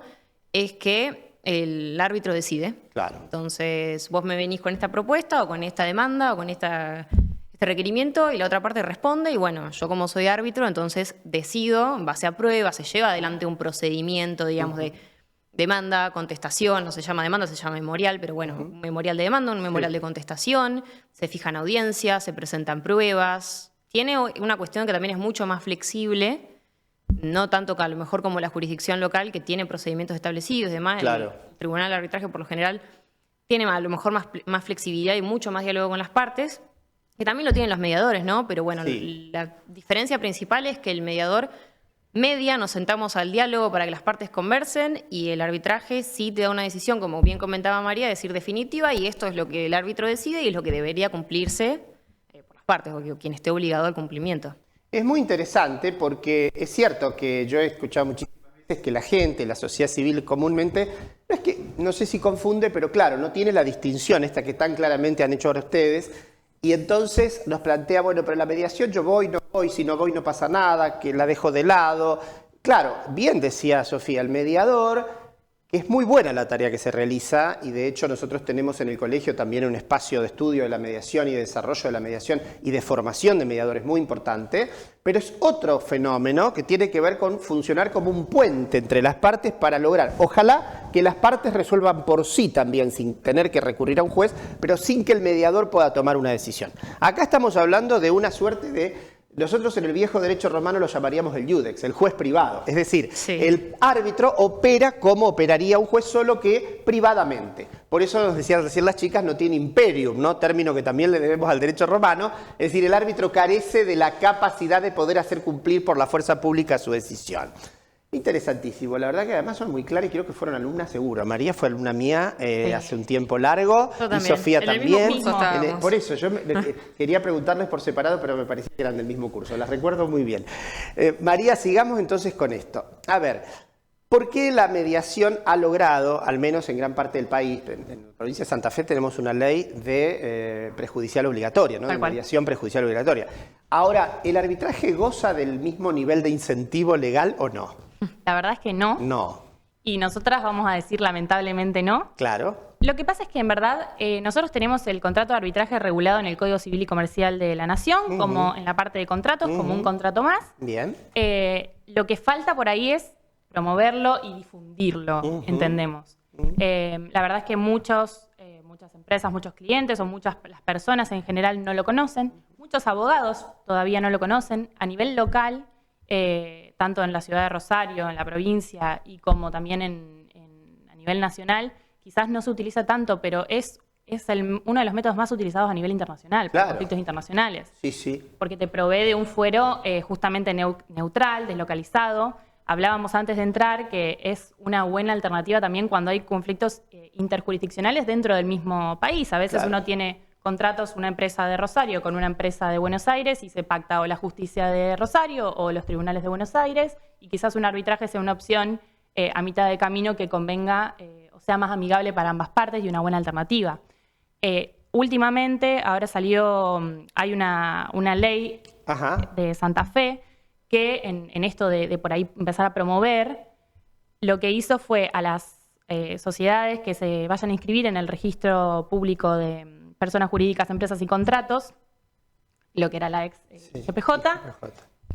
es que el árbitro decide. Claro. Entonces, vos me venís con esta propuesta o con esta demanda o con este requerimiento y la otra parte responde y bueno, yo como soy árbitro, entonces decido, en base a pruebas, se lleva adelante un procedimiento, digamos, de demanda, contestación, no se llama demanda, se llama memorial, pero bueno, un memorial de demanda, un memorial de contestación, se fijan audiencias, se presentan pruebas. Tiene una cuestión que también es mucho más flexible, no tanto que a lo mejor como la jurisdicción local, que tiene procedimientos establecidos y demás. Claro. El Tribunal de Arbitraje, por lo general, tiene a lo mejor más flexibilidad y mucho más diálogo con las partes, que también lo tienen los mediadores, ¿no? Pero bueno, Sí. la diferencia principal es que el mediador media, nos sentamos al diálogo para que las partes conversen y el arbitraje sí te da una decisión, como bien comentaba María, decir definitiva y esto es lo que el árbitro decide y es lo que debería cumplirse por las partes o quien esté obligado al cumplimiento. Es muy interesante porque es cierto que yo he escuchado muchísimas veces que la gente, la sociedad civil comúnmente, no es que, no sé si confunde, pero claro, no tiene la distinción esta que tan claramente han hecho ahora ustedes. Y entonces nos plantea, bueno, pero la mediación yo voy, no voy, si no voy no pasa nada, que la dejo de lado. Claro, bien decía Sofía, el mediador, que es muy buena la tarea que se realiza y de hecho nosotros tenemos en el colegio también un espacio de estudio de la mediación y de desarrollo de la mediación y de formación de mediadores muy importante, pero es otro fenómeno que tiene que ver con funcionar como un puente entre las partes para lograr, ojalá que las partes resuelvan por sí también sin tener que recurrir a un juez, pero sin que el mediador pueda tomar una decisión. Acá estamos hablando de una suerte de... Nosotros en el viejo derecho romano lo llamaríamos el iudex, el juez privado. Es decir, Sí. el árbitro opera como operaría un juez, solo que privadamente. Por eso nos decían recién las chicas, no tiene imperium, ¿no? Término que también le debemos al derecho romano. Es decir, el árbitro carece de la capacidad de poder hacer cumplir por la fuerza pública su decisión. Interesantísimo, la verdad que además son muy claras y creo que fueron alumnas seguro. María fue alumna mía hace un tiempo largo Yo y también. Sofía En el mismo también. curso estábamos. Por eso, yo quería preguntarles por separado, pero me parecía que eran del mismo curso, las recuerdo muy bien. María, sigamos entonces con esto. A ver, ¿por qué la mediación ha logrado, al menos en gran parte del país, en la provincia de Santa Fe tenemos una ley de prejudicial obligatoria, ¿no? Tal De cual. mediación prejudicial obligatoria. Ahora, ¿el arbitraje goza del mismo nivel de incentivo legal o no? La verdad es que no. No, Y nosotras vamos a decir lamentablemente no. claro. Lo que pasa es que en verdad nosotros tenemos el contrato de arbitraje regulado en el Código Civil y Comercial de la Nación, como en la parte de contratos, como un contrato más. Bien. Lo que falta por ahí es promoverlo y difundirlo, entendemos. La verdad es que muchas empresas, muchos clientes o las personas en general no lo conocen. Muchos abogados todavía no lo conocen. A nivel local, tanto en la ciudad de Rosario, en la provincia y como también a nivel nacional, quizás no se utiliza tanto, pero es es uno de los métodos más utilizados a nivel internacional, para Claro. conflictos internacionales. Sí, sí. Porque te provee de un fuero justamente neutral, deslocalizado. Hablábamos antes de entrar que es una buena alternativa también cuando hay conflictos interjurisdiccionales dentro del mismo país. A veces Claro. uno tiene contratos, una empresa de Rosario con una empresa de Buenos Aires y se pacta o la justicia de Rosario o los tribunales de Buenos Aires y quizás un arbitraje sea una opción a mitad de camino que convenga o sea más amigable para ambas partes y una buena alternativa. Últimamente, ahora hay una ley Ajá. de Santa Fe que en esto de por ahí empezar a promover, lo que hizo fue a las sociedades que se vayan a inscribir en el registro público de personas jurídicas, empresas y contratos, lo que era la ex GPJ,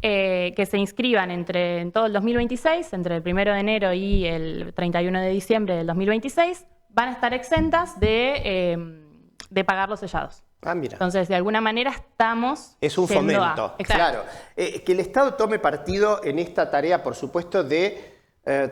que se inscriban en todo el 2026, entre el 1 de enero y el 31 de diciembre del 2026, van a estar exentas de pagar los sellados. Ah, mira. Entonces, de alguna manera estamos Es un yendo fomento, Exacto. claro. Que el Estado tome partido en esta tarea, por supuesto, de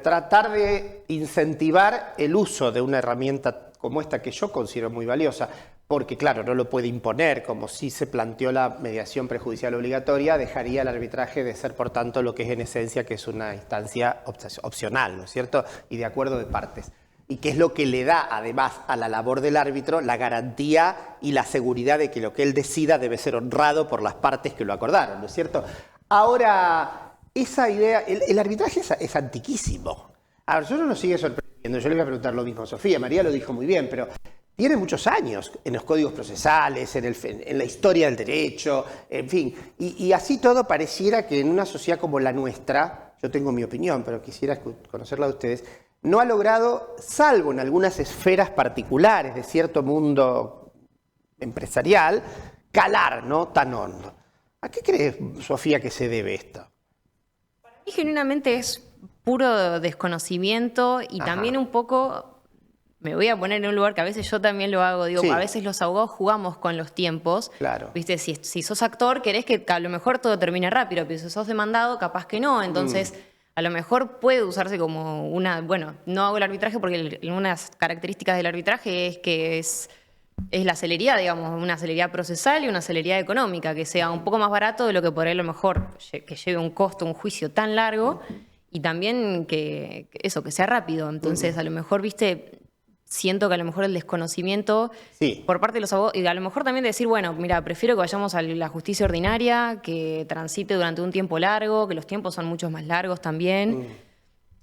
tratar de incentivar el uso de una herramienta como esta que yo considero muy valiosa, porque claro, no lo puede imponer, como si se planteó la mediación prejudicial obligatoria, dejaría el arbitraje de ser, por tanto, lo que es en esencia, que es una instancia opcional, ¿no es cierto? Y de acuerdo de partes. Y que es lo que le da, además, a la labor del árbitro la garantía y la seguridad de que lo que él decida debe ser honrado por las partes que lo acordaron, ¿no es cierto? Ahora, esa idea, el arbitraje es antiquísimo. A nosotros nos sigue sorprendiendo. Yo le voy a preguntar lo mismo a Sofía. María lo dijo muy bien, pero tiene muchos años en los códigos procesales, en la historia del derecho, en fin. Y así todo pareciera que en una sociedad como la nuestra, yo tengo mi opinión, pero quisiera conocerla de ustedes, no ha logrado, salvo en algunas esferas particulares de cierto mundo empresarial, calar, ¿no?, tan hondo. ¿A qué crees, Sofía, que se debe esto? Y genuinamente es puro desconocimiento y Ajá. también un poco, me voy a poner en un lugar que a veces yo también lo hago, digo, Sí. a veces los abogados jugamos con los tiempos. Claro. Viste, si sos actor, querés que a lo mejor todo termine rápido, pero si sos demandado, capaz que no. Entonces, a lo mejor puede usarse como no hago el arbitraje porque una de las características del arbitraje es que es la celeridad, digamos, una celeridad procesal y una celeridad económica, que sea un poco más barato de lo que por ahí a lo mejor que lleve un costo, un juicio tan largo, y también que sea rápido. Entonces, a lo mejor, viste, siento que a lo mejor el desconocimiento Sí. por parte de los abogados, y a lo mejor también decir, bueno, mira, prefiero que vayamos a la justicia ordinaria, que transite durante un tiempo largo, que los tiempos son mucho más largos también.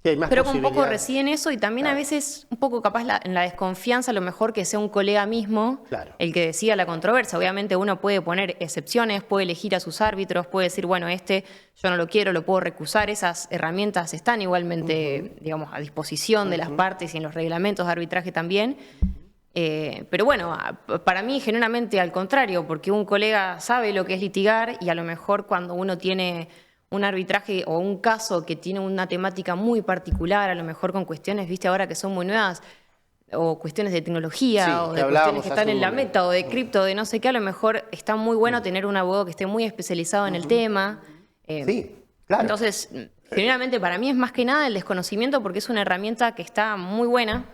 Sí, hay más Pero con un poco posibilidades. recién eso y también a veces un poco capaz en la desconfianza, a lo mejor que sea un colega mismo Claro. el que decida la controversia. Obviamente uno puede poner excepciones, puede elegir a sus árbitros, puede decir, bueno, yo no lo quiero, lo puedo recusar. Esas herramientas están igualmente, digamos, a disposición de las partes y en los reglamentos de arbitraje también. Pero bueno, para mí genuinamente al contrario, porque un colega sabe lo que es litigar y a lo mejor cuando uno tiene un arbitraje o un caso que tiene una temática muy particular, a lo mejor con cuestiones, viste, ahora que son muy nuevas, o cuestiones de tecnología, Sí, o que de cuestiones hablábamos que están hace en un la momento. meta, o de cripto, de no sé qué, a lo mejor está muy bueno tener un abogado que esté muy especializado en el tema. Sí, claro. Entonces, generalmente para mí es más que nada el desconocimiento porque es una herramienta que está muy buena,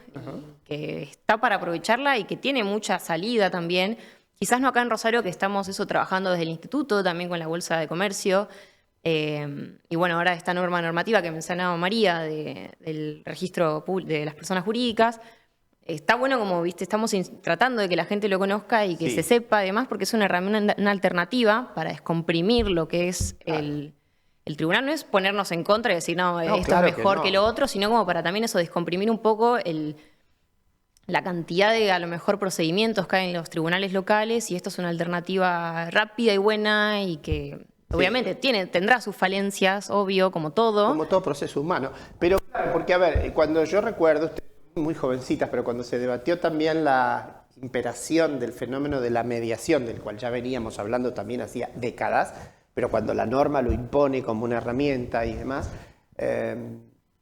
que está para aprovecharla y que tiene mucha salida también. Quizás no acá en Rosario, que estamos trabajando desde el instituto, también con la Bolsa de Comercio. Y bueno, ahora esta normativa que mencionaba María del registro de las personas jurídicas, está bueno como, viste, estamos tratando de que la gente lo conozca y que Sí. se sepa además porque es una herramienta, una alternativa para descomprimir lo que es el tribunal. No es ponernos en contra y decir, no, esto claro es que mejor no. que lo otro, sino como para también eso, descomprimir un poco la cantidad de, a lo mejor, procedimientos que hay en los tribunales locales y esto es una alternativa rápida y buena y que obviamente tendrá sus falencias, obvio, como todo. Como todo proceso humano. Pero claro, porque a ver, cuando yo recuerdo, ustedes son muy jovencitas, pero cuando se debatió también la imperación del fenómeno de la mediación, del cual ya veníamos hablando también hacía décadas, pero cuando la norma lo impone como una herramienta y demás,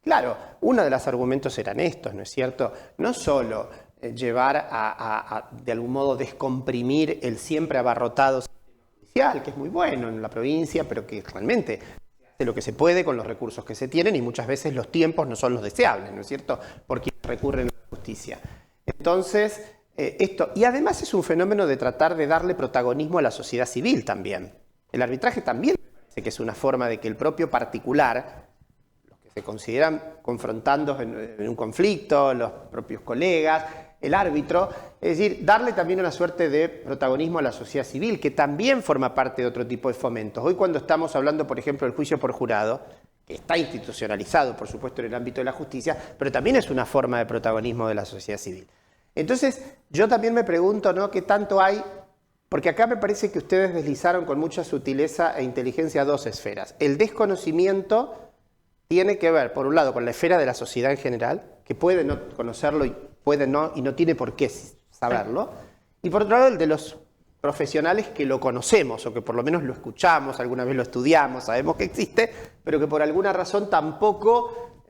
claro, uno de los argumentos eran estos, ¿no es cierto? No solo llevar a de algún modo descomprimir el siempre abarrotado judicial, que es muy bueno en la provincia, pero que realmente hace lo que se puede con los recursos que se tienen y muchas veces los tiempos no son los deseables, ¿no es cierto? Porque recurren a la justicia. Entonces, esto. Y además es un fenómeno de tratar de darle protagonismo a la sociedad civil también. El arbitraje también parece que es una forma de que el propio particular, los que se consideran confrontandos en un conflicto, los propios colegas, el árbitro, es decir, darle también una suerte de protagonismo a la sociedad civil, que también forma parte de otro tipo de fomentos. Hoy cuando estamos hablando, por ejemplo, del juicio por jurado, que está institucionalizado, por supuesto, en el ámbito de la justicia, pero también es una forma de protagonismo de la sociedad civil. Entonces, yo también me pregunto, ¿no?, qué tanto hay, porque acá me parece que ustedes deslizaron con mucha sutileza e inteligencia dos esferas. El desconocimiento tiene que ver, por un lado, con la esfera de la sociedad en general, que puede no conocerlo y puede no, y no tiene por qué saberlo, y por otro lado, el de los profesionales que lo conocemos, o que por lo menos lo escuchamos, alguna vez lo estudiamos, sabemos que existe, pero que por alguna razón tampoco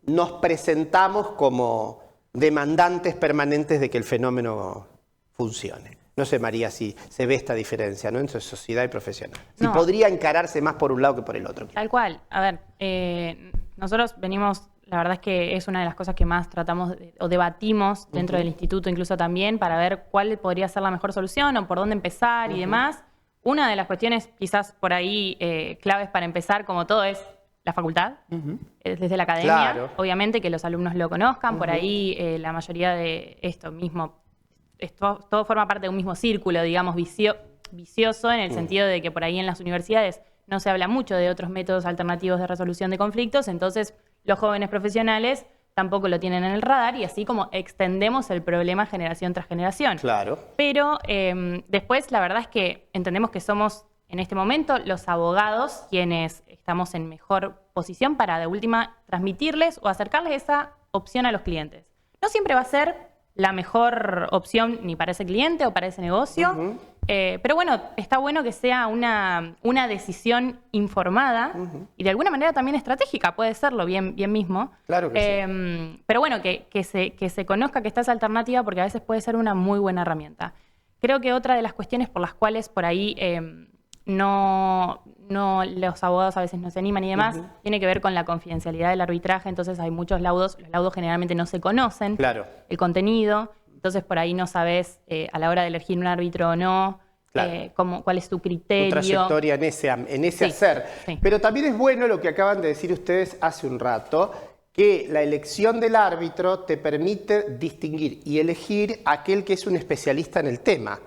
nos presentamos como demandantes permanentes de que el fenómeno funcione. No sé, María, si se ve esta diferencia, ¿no?, entre sociedad y profesional. Si No. podría encararse más por un lado que por el otro. Tal cual. A ver, nosotros venimos, la verdad es que es una de las cosas que más tratamos o debatimos dentro del instituto, incluso también, para ver cuál podría ser la mejor solución o por dónde empezar y demás. Una de las cuestiones quizás por ahí claves para empezar, como todo, es la facultad, desde la academia. Claro. Obviamente que los alumnos lo conozcan, por ahí la mayoría de esto mismo, todo forma parte de un mismo círculo, digamos, vicioso, en el sentido de que por ahí en las universidades no se habla mucho de otros métodos alternativos de resolución de conflictos, entonces los jóvenes profesionales tampoco lo tienen en el radar y así como extendemos el problema generación tras generación. Claro. Pero después la verdad es que entendemos que somos en este momento los abogados quienes estamos en mejor posición para de última transmitirles o acercarles esa opción a los clientes. No siempre va a ser la mejor opción ni para ese cliente o para ese negocio, pero bueno, está bueno que sea una decisión informada y de alguna manera también estratégica, puede serlo bien mismo. Claro que sí. Pero bueno, que se conozca que está esa alternativa porque a veces puede ser una muy buena herramienta. Creo que otra de las cuestiones por las cuales por ahí no los abogados a veces no se animan y demás, tiene que ver con la confidencialidad del arbitraje, entonces hay muchos laudos, los laudos generalmente no se conocen, Claro. el contenido, entonces por ahí no sabes a la hora de elegir un árbitro o no, Claro. cuál es tu criterio. Tu trayectoria en ese Sí, hacer. sí. Pero también es bueno lo que acaban de decir ustedes hace un rato, que la elección del árbitro te permite distinguir y elegir a aquel que es un especialista en el tema.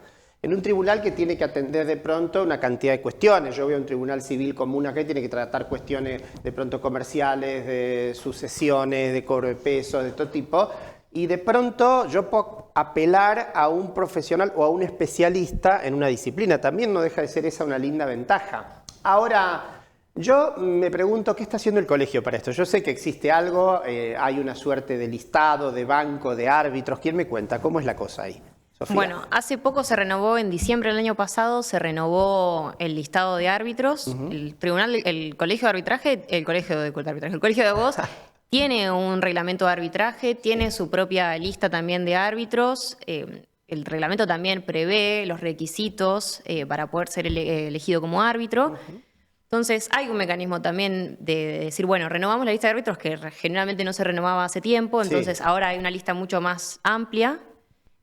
En un tribunal que tiene que atender de pronto una cantidad de cuestiones. Yo voy a un tribunal civil común acá y tiene que tratar cuestiones de pronto comerciales, de sucesiones, de cobro de pesos, de todo tipo. Y de pronto yo puedo apelar a un profesional o a un especialista en una disciplina. También no deja de ser esa una linda ventaja. Ahora, yo me pregunto, ¿qué está haciendo el colegio para esto? Yo sé que existe algo, hay una suerte de listado, de banco, de árbitros. ¿Quién me cuenta? ¿Cómo es la cosa ahí? Sofía. Bueno, hace poco se renovó, en diciembre del año pasado, se renovó el listado de árbitros. El tribunal, el colegio de arbitraje, el colegio de abogados, tiene un reglamento de arbitraje, tiene su propia lista también de árbitros. El reglamento también prevé los requisitos para poder ser elegido como árbitro. Entonces, hay un mecanismo también de decir, bueno, renovamos la lista de árbitros que generalmente no se renovaba hace tiempo, entonces ahora hay una lista mucho más amplia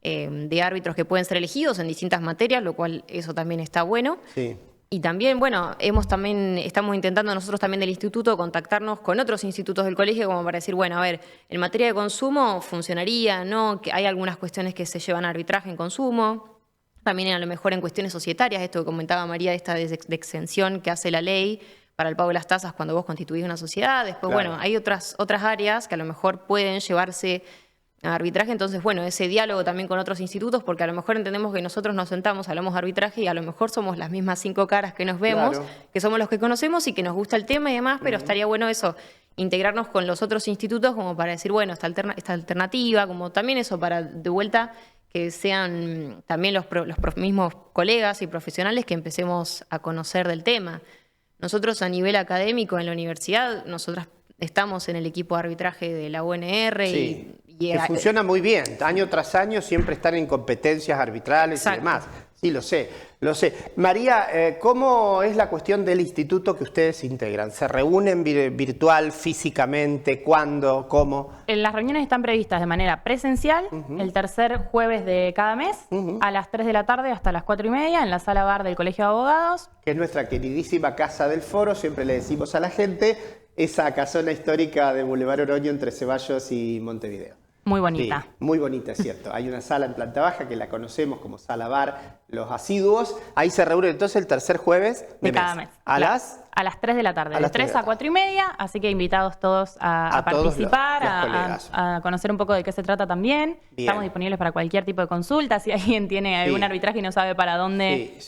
de árbitros que pueden ser elegidos en distintas materias, lo cual eso también está bueno. Sí. Y también, bueno, estamos intentando nosotros también del instituto contactarnos con otros institutos del colegio como para decir, bueno, a ver, en materia de consumo funcionaría, ¿no? Que hay algunas cuestiones que se llevan a arbitraje en consumo. También a lo mejor en cuestiones societarias, esto que comentaba María, esta de exención que hace la ley para el pago de las tasas cuando vos constituís una sociedad. Después, Claro. bueno, hay otras áreas que a lo mejor pueden llevarse a arbitraje. Entonces, bueno, ese diálogo también con otros institutos, porque a lo mejor entendemos que nosotros nos sentamos, hablamos de arbitraje y a lo mejor somos las mismas 5 caras que nos vemos, Claro. que somos los que conocemos y que nos gusta el tema y demás, pero estaría bueno eso, integrarnos con los otros institutos como para decir, bueno, esta alternativa, como también eso para de vuelta que sean también los mismos colegas y profesionales que empecemos a conocer del tema. Nosotros a nivel académico en la universidad, nosotras estamos en el equipo de arbitraje de la UNR Sí, y que funciona muy bien. Año tras año siempre están en competencias arbitrales Exacto. y demás. Sí, lo sé, lo sé. María, ¿cómo es la cuestión del instituto que ustedes integran? ¿Se reúnen virtual, físicamente? ¿Cuándo? ¿Cómo? Las reuniones están previstas de manera presencial el tercer jueves de cada mes a las 3 de la tarde hasta las 4:30 en la sala bar del Colegio de Abogados. Que es nuestra queridísima Casa del Foro, siempre le decimos a la gente, esa casona histórica de Boulevard Oroño entre Ceballos y Montevideo. Muy bonita. Sí, muy bonita, es cierto. Hay una sala en planta baja que la conocemos como sala bar, los asiduos. Ahí se reúnen entonces el tercer jueves de cada mes. ¿A las 3 de la tarde, de 3 a 4:30, así que invitados todos a participar, a conocer un poco de qué se trata también. Bien. Estamos disponibles para cualquier tipo de consulta. Si alguien tiene algún arbitraje y no sabe para dónde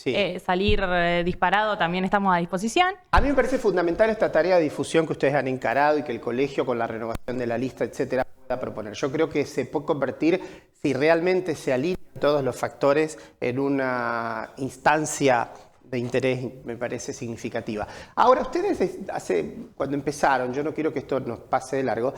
salir disparado, también estamos a disposición. A mí me parece fundamental esta tarea de difusión que ustedes han encarado y que el colegio, con la renovación de la lista, etcétera, pueda proponer. Yo creo que se puede convertir, si realmente se alinean todos los factores, en una instancia de interés, me parece significativa. Ahora, ustedes cuando empezaron, yo no quiero que esto nos pase de largo,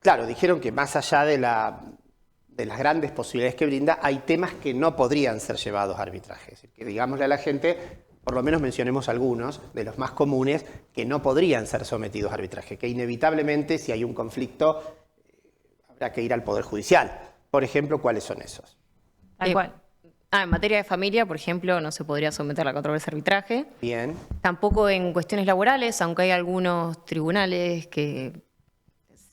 claro, dijeron que más allá de las grandes posibilidades que brinda, hay temas que no podrían ser llevados a arbitraje. Es decir, que digámosle a la gente, por lo menos mencionemos algunos de los más comunes, que no podrían ser sometidos a arbitraje, que inevitablemente, si hay un conflicto, habrá que ir al Poder Judicial. Por ejemplo, ¿cuáles son esos? Tal cual. En materia de familia, por ejemplo, no se podría someter la controversia a arbitraje. Bien. Tampoco en cuestiones laborales, aunque hay algunos tribunales que,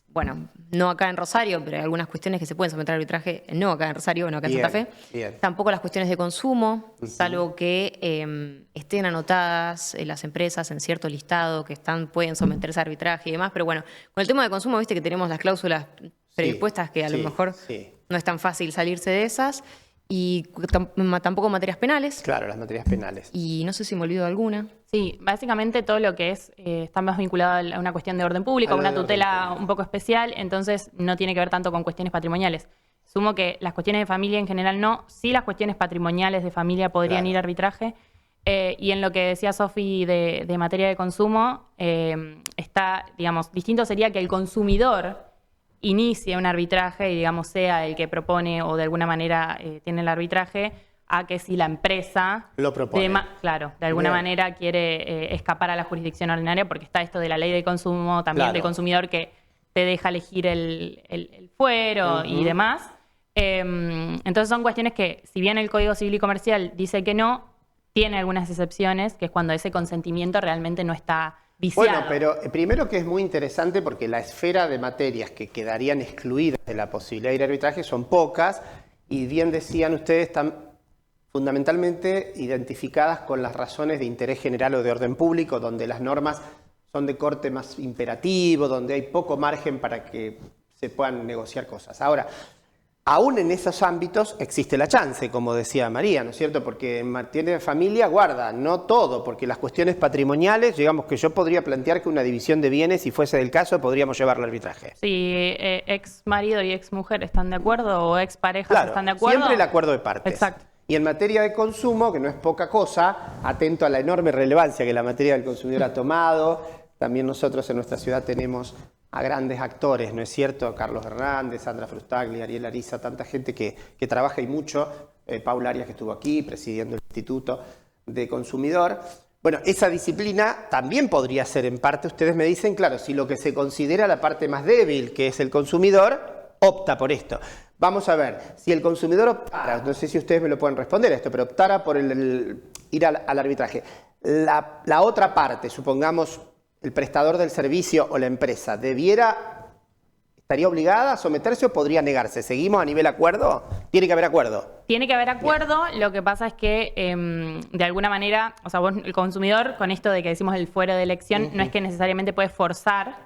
bueno, no acá en Rosario, pero hay algunas cuestiones que se pueden someter a arbitraje, no acá en Rosario, no acá en Santa Fe. Bien. Tampoco las cuestiones de consumo, salvo que estén anotadas las empresas en cierto listado que pueden someterse a arbitraje y demás. Pero bueno, con el tema de consumo, viste que tenemos las cláusulas predispuestas que a lo mejor no es tan fácil salirse de esas. Y tampoco materias penales. Claro, las materias penales. Y no sé si me olvido alguna. Sí, básicamente todo lo que está más vinculado a una cuestión de orden público, a una tutela un poco especial, entonces no tiene que ver tanto con cuestiones patrimoniales. Sumo que las cuestiones de familia en general no, sí las cuestiones patrimoniales de familia podrían ir a arbitraje. Y en lo que decía Sofi de materia de consumo, está, digamos, distinto sería que el consumidor inicie un arbitraje y, digamos, sea el que propone o de alguna manera tiene el arbitraje, a que si la empresa lo propone. Claro, de alguna manera quiere escapar a la jurisdicción ordinaria, porque está esto de la ley de consumo, también del consumidor, que te deja elegir el fuero y demás. Entonces son cuestiones que, si bien el Código Civil y Comercial dice que no, tiene algunas excepciones, que es cuando ese consentimiento realmente no está viciado. Bueno, pero primero que es muy interesante porque la esfera de materias que quedarían excluidas de la posibilidad de ir a arbitraje son pocas y bien decían ustedes, están fundamentalmente identificadas con las razones de interés general o de orden público, donde las normas son de corte más imperativo, donde hay poco margen para que se puedan negociar cosas. Ahora, aún en esos ámbitos existe la chance, como decía María, ¿no es cierto? Porque en materia de familia, guarda, no todo, porque las cuestiones patrimoniales, digamos que yo podría plantear que una división de bienes, si fuese del caso, podríamos llevarlo al arbitraje. Si ex marido y ex mujer están de acuerdo o ex parejas están de acuerdo. Siempre el acuerdo de partes. Exacto. Y en materia de consumo, que no es poca cosa, atento a la enorme relevancia que la materia del consumidor ha tomado, también nosotros en nuestra ciudad tenemos a grandes actores, ¿no es cierto? Carlos Hernández, Sandra Frustagli, Ariel Ariza, tanta gente que trabaja y mucho, Paula Arias que estuvo aquí presidiendo el Instituto de Consumidor. Bueno, esa disciplina también podría ser en parte, ustedes me dicen, claro, si lo que se considera la parte más débil, que es el consumidor, opta por esto. Vamos a ver, si el consumidor optara, no sé si ustedes me lo pueden responder esto, pero optara por ir al arbitraje, la otra parte, supongamos el prestador del servicio o la empresa, ¿estaría obligada a someterse o podría negarse? ¿Seguimos a nivel acuerdo? ¿Tiene que haber acuerdo? Tiene que haber acuerdo. Bien. Lo que pasa es que, de alguna manera, o sea, vos, el consumidor, con esto de que decimos el fuero de elección, no es que necesariamente puedes forzar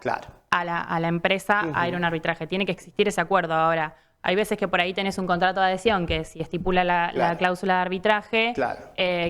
a la empresa a ir a un arbitraje. Tiene que existir ese acuerdo. Ahora, hay veces que por ahí tenés un contrato de adhesión que si estipula la cláusula de arbitraje,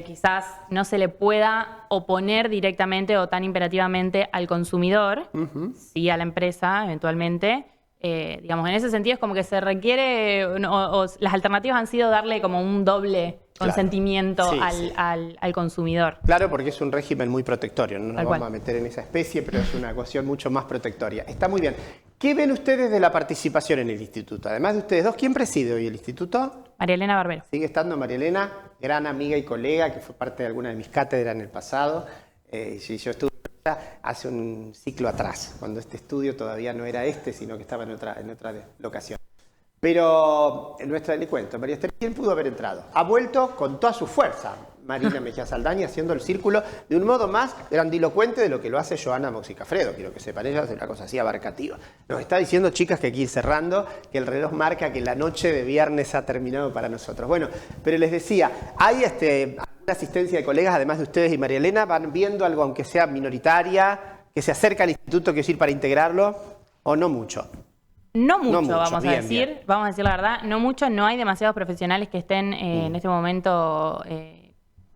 quizás no se le pueda oponer directamente o tan imperativamente al consumidor, sí a la empresa eventualmente. Digamos, en ese sentido es como que se requiere, o las alternativas han sido darle como un doble consentimiento al consumidor. Claro, porque es un régimen muy protectorio, no nos vamos a meter en esa especie, pero es una cuestión mucho más protectoria. Está muy bien. ¿Qué ven ustedes de la participación en el instituto? Además de ustedes dos, ¿quién preside hoy el instituto? María Elena Barbero. Sigue estando María Elena, gran amiga y colega, que fue parte de alguna de mis cátedras en el pasado. Yo estuve hace un ciclo atrás, cuando este estudio todavía no era este, sino que estaba en otra locación. Pero le cuento, María Esther, ¿quién pudo haber entrado? Ha vuelto con toda su fuerza Marina Mejía Saldaña haciendo el círculo de un modo más grandilocuente de lo que lo hace Joana Moxicafredo. Quiero que sepan, ella hace una cosa así abarcativa. Nos está diciendo, chicas, que hay que ir cerrando, que el reloj marca que la noche de viernes ha terminado para nosotros. Bueno, pero les decía, hay alguna asistencia de colegas, además de ustedes y María Elena, van viendo algo, aunque sea minoritaria, que se acerca al instituto, que es ir para integrarlo, o no mucho. No mucho, vamos a bien, decir. bien. Vamos a decir la verdad, no mucho. No hay demasiados profesionales que estén en este momento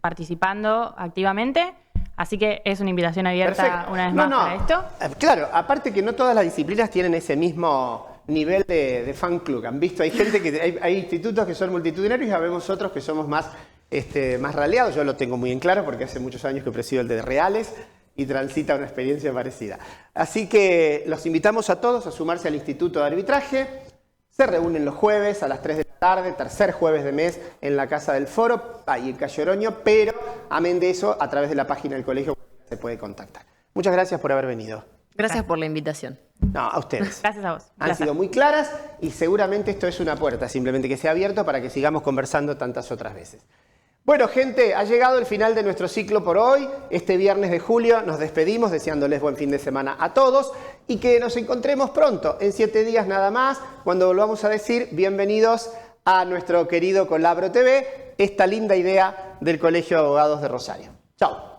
participando activamente. Así que es una invitación abierta. Perfecto. Una vez más para esto. Claro, aparte que no todas las disciplinas tienen ese mismo nivel de fan club. Han visto, hay gente que hay institutos que son multitudinarios y sabemos otros que somos más raleados. Yo lo tengo muy en claro porque hace muchos años que presido el de Reales y transita una experiencia parecida. Así que los invitamos a todos a sumarse al Instituto de Arbitraje. Se reúnen los jueves a las 3 de la tarde, tercer jueves de mes, en la Casa del Foro, ahí en Calle Oroño, pero amén de eso, a través de la página del colegio se puede contactar. Muchas gracias por haber venido. Gracias por la invitación. No, a ustedes. Gracias a vos. Han sido muy claras y seguramente esto es una puerta, simplemente que sea abierto para que sigamos conversando tantas otras veces. Bueno, gente, ha llegado el final de nuestro ciclo por hoy. Este viernes de julio nos despedimos deseándoles buen fin de semana a todos y que nos encontremos pronto, en 7 días nada más, cuando volvamos a decir bienvenidos a nuestro querido Colabro TV, esta linda idea del Colegio de Abogados de Rosario. Chao.